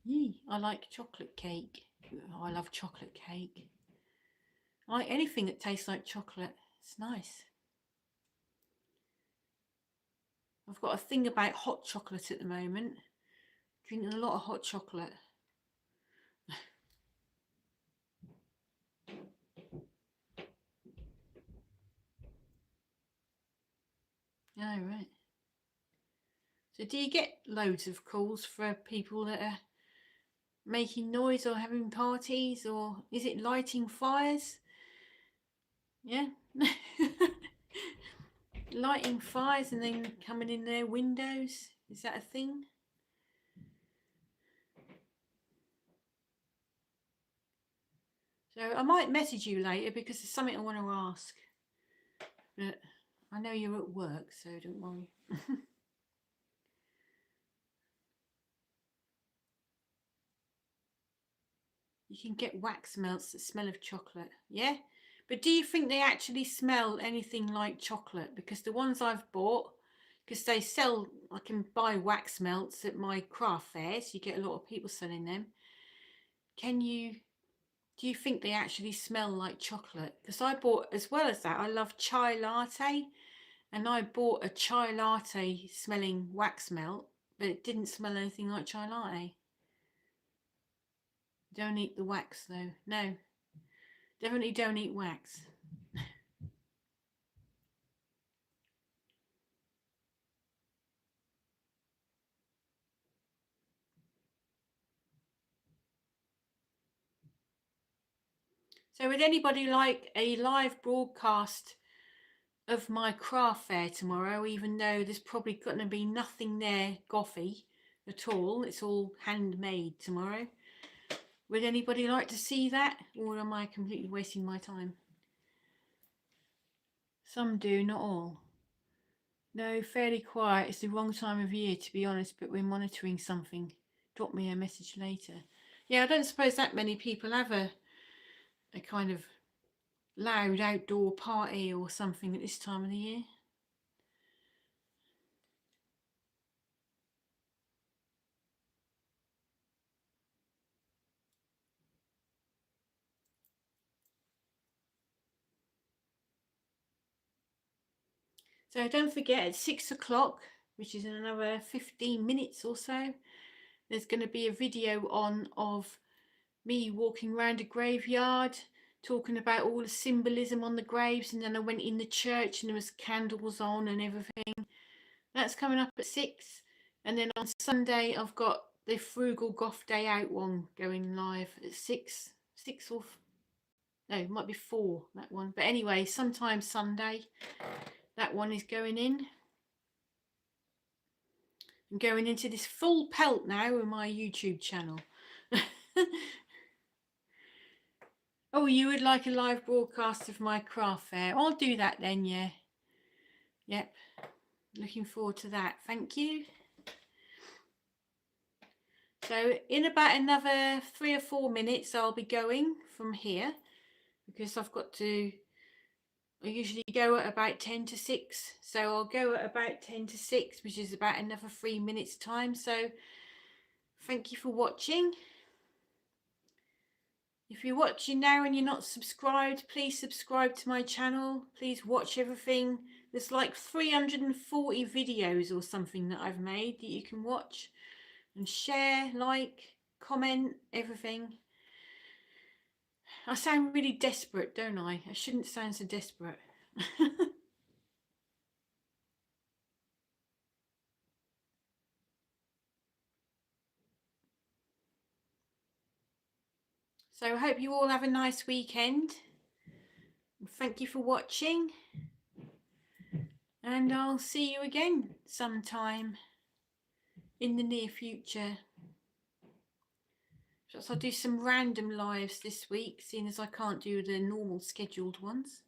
Yee, I like chocolate cake. Oh, I love chocolate cake. I like anything that tastes like chocolate. It's nice. I've got a thing about hot chocolate at the moment. Drinking a lot of hot chocolate. Oh, right. So do you get loads of calls for people that are making noise or having parties, or is it lighting fires? Yeah. Lighting fires and then coming in their windows. Is that a thing? So I might message you later because there's something I want to ask. But I know you're at work, so don't worry. You can get wax melts that smell of chocolate. Yeah? But do you think they actually smell anything like chocolate? Because the ones I've bought, because they sell, I can buy wax melts at my craft fairs. You get a lot of people selling them. Do you think they actually smell like chocolate? Because I bought, as well as that, I love chai latte. And I bought a chai latte smelling wax melt, but it didn't smell anything like chai latte. Don't eat the wax though. No, definitely don't eat wax. So would anybody like a live broadcast of my craft fair tomorrow, even though there's probably going to be nothing there gothy at all? It's all handmade tomorrow. Would anybody like to see that, or am I completely wasting my time? Some do, not all. No, fairly quiet. It's the wrong time of year, to be honest, but we're monitoring something. Drop me a message later. Yeah, I don't suppose that many people have a kind of loud outdoor party or something at this time of the year. So don't forget, at 6 o'clock, which is in another 15 minutes or so, there's going to be a video on of me walking around a graveyard, talking about all the symbolism on the graves, and then I went in the church and there was candles on and everything. That's coming up at 6. And then on Sunday I've got the Frugal Goth Day Out one going live at 6. 6 or no, it might be 4, that one. But anyway, sometime Sunday that one is going in. I'm going into this full pelt now with my YouTube channel. Oh, you would like a live broadcast of my craft fair? I'll do that then, yeah. Yep. Looking forward to that. Thank you. So in about another 3 or 4 minutes, I'll be going from here because I've got to, I usually go at about 10 to 6. So I'll go at about 10 to 6, which is about another 3 minutes time. So thank you for watching. If you're watching now and you're not subscribed, please subscribe to my channel. Please watch everything. There's like 340 videos or something that I've made that you can watch and share, like, comment, everything. I sound really desperate, don't I? I shouldn't sound so desperate. So I hope you all have a nice weekend. Thank you for watching. And I'll see you again sometime in the near future. So I'll do some random lives this week, seeing as I can't do the normal scheduled ones.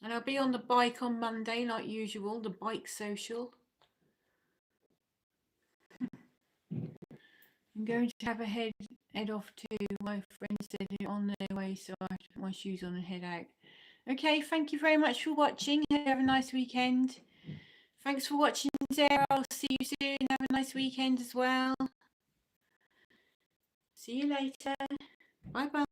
And I'll be on the bike on Monday, like usual, the bike social. I'm going to have a head off to my friends that are on their way, so I have to put my shoes on and head out. Okay, thank you very much for watching. Have a nice weekend. Thanks for watching, Sarah. I'll see you soon. Have a nice weekend as well. See you later. Bye bye.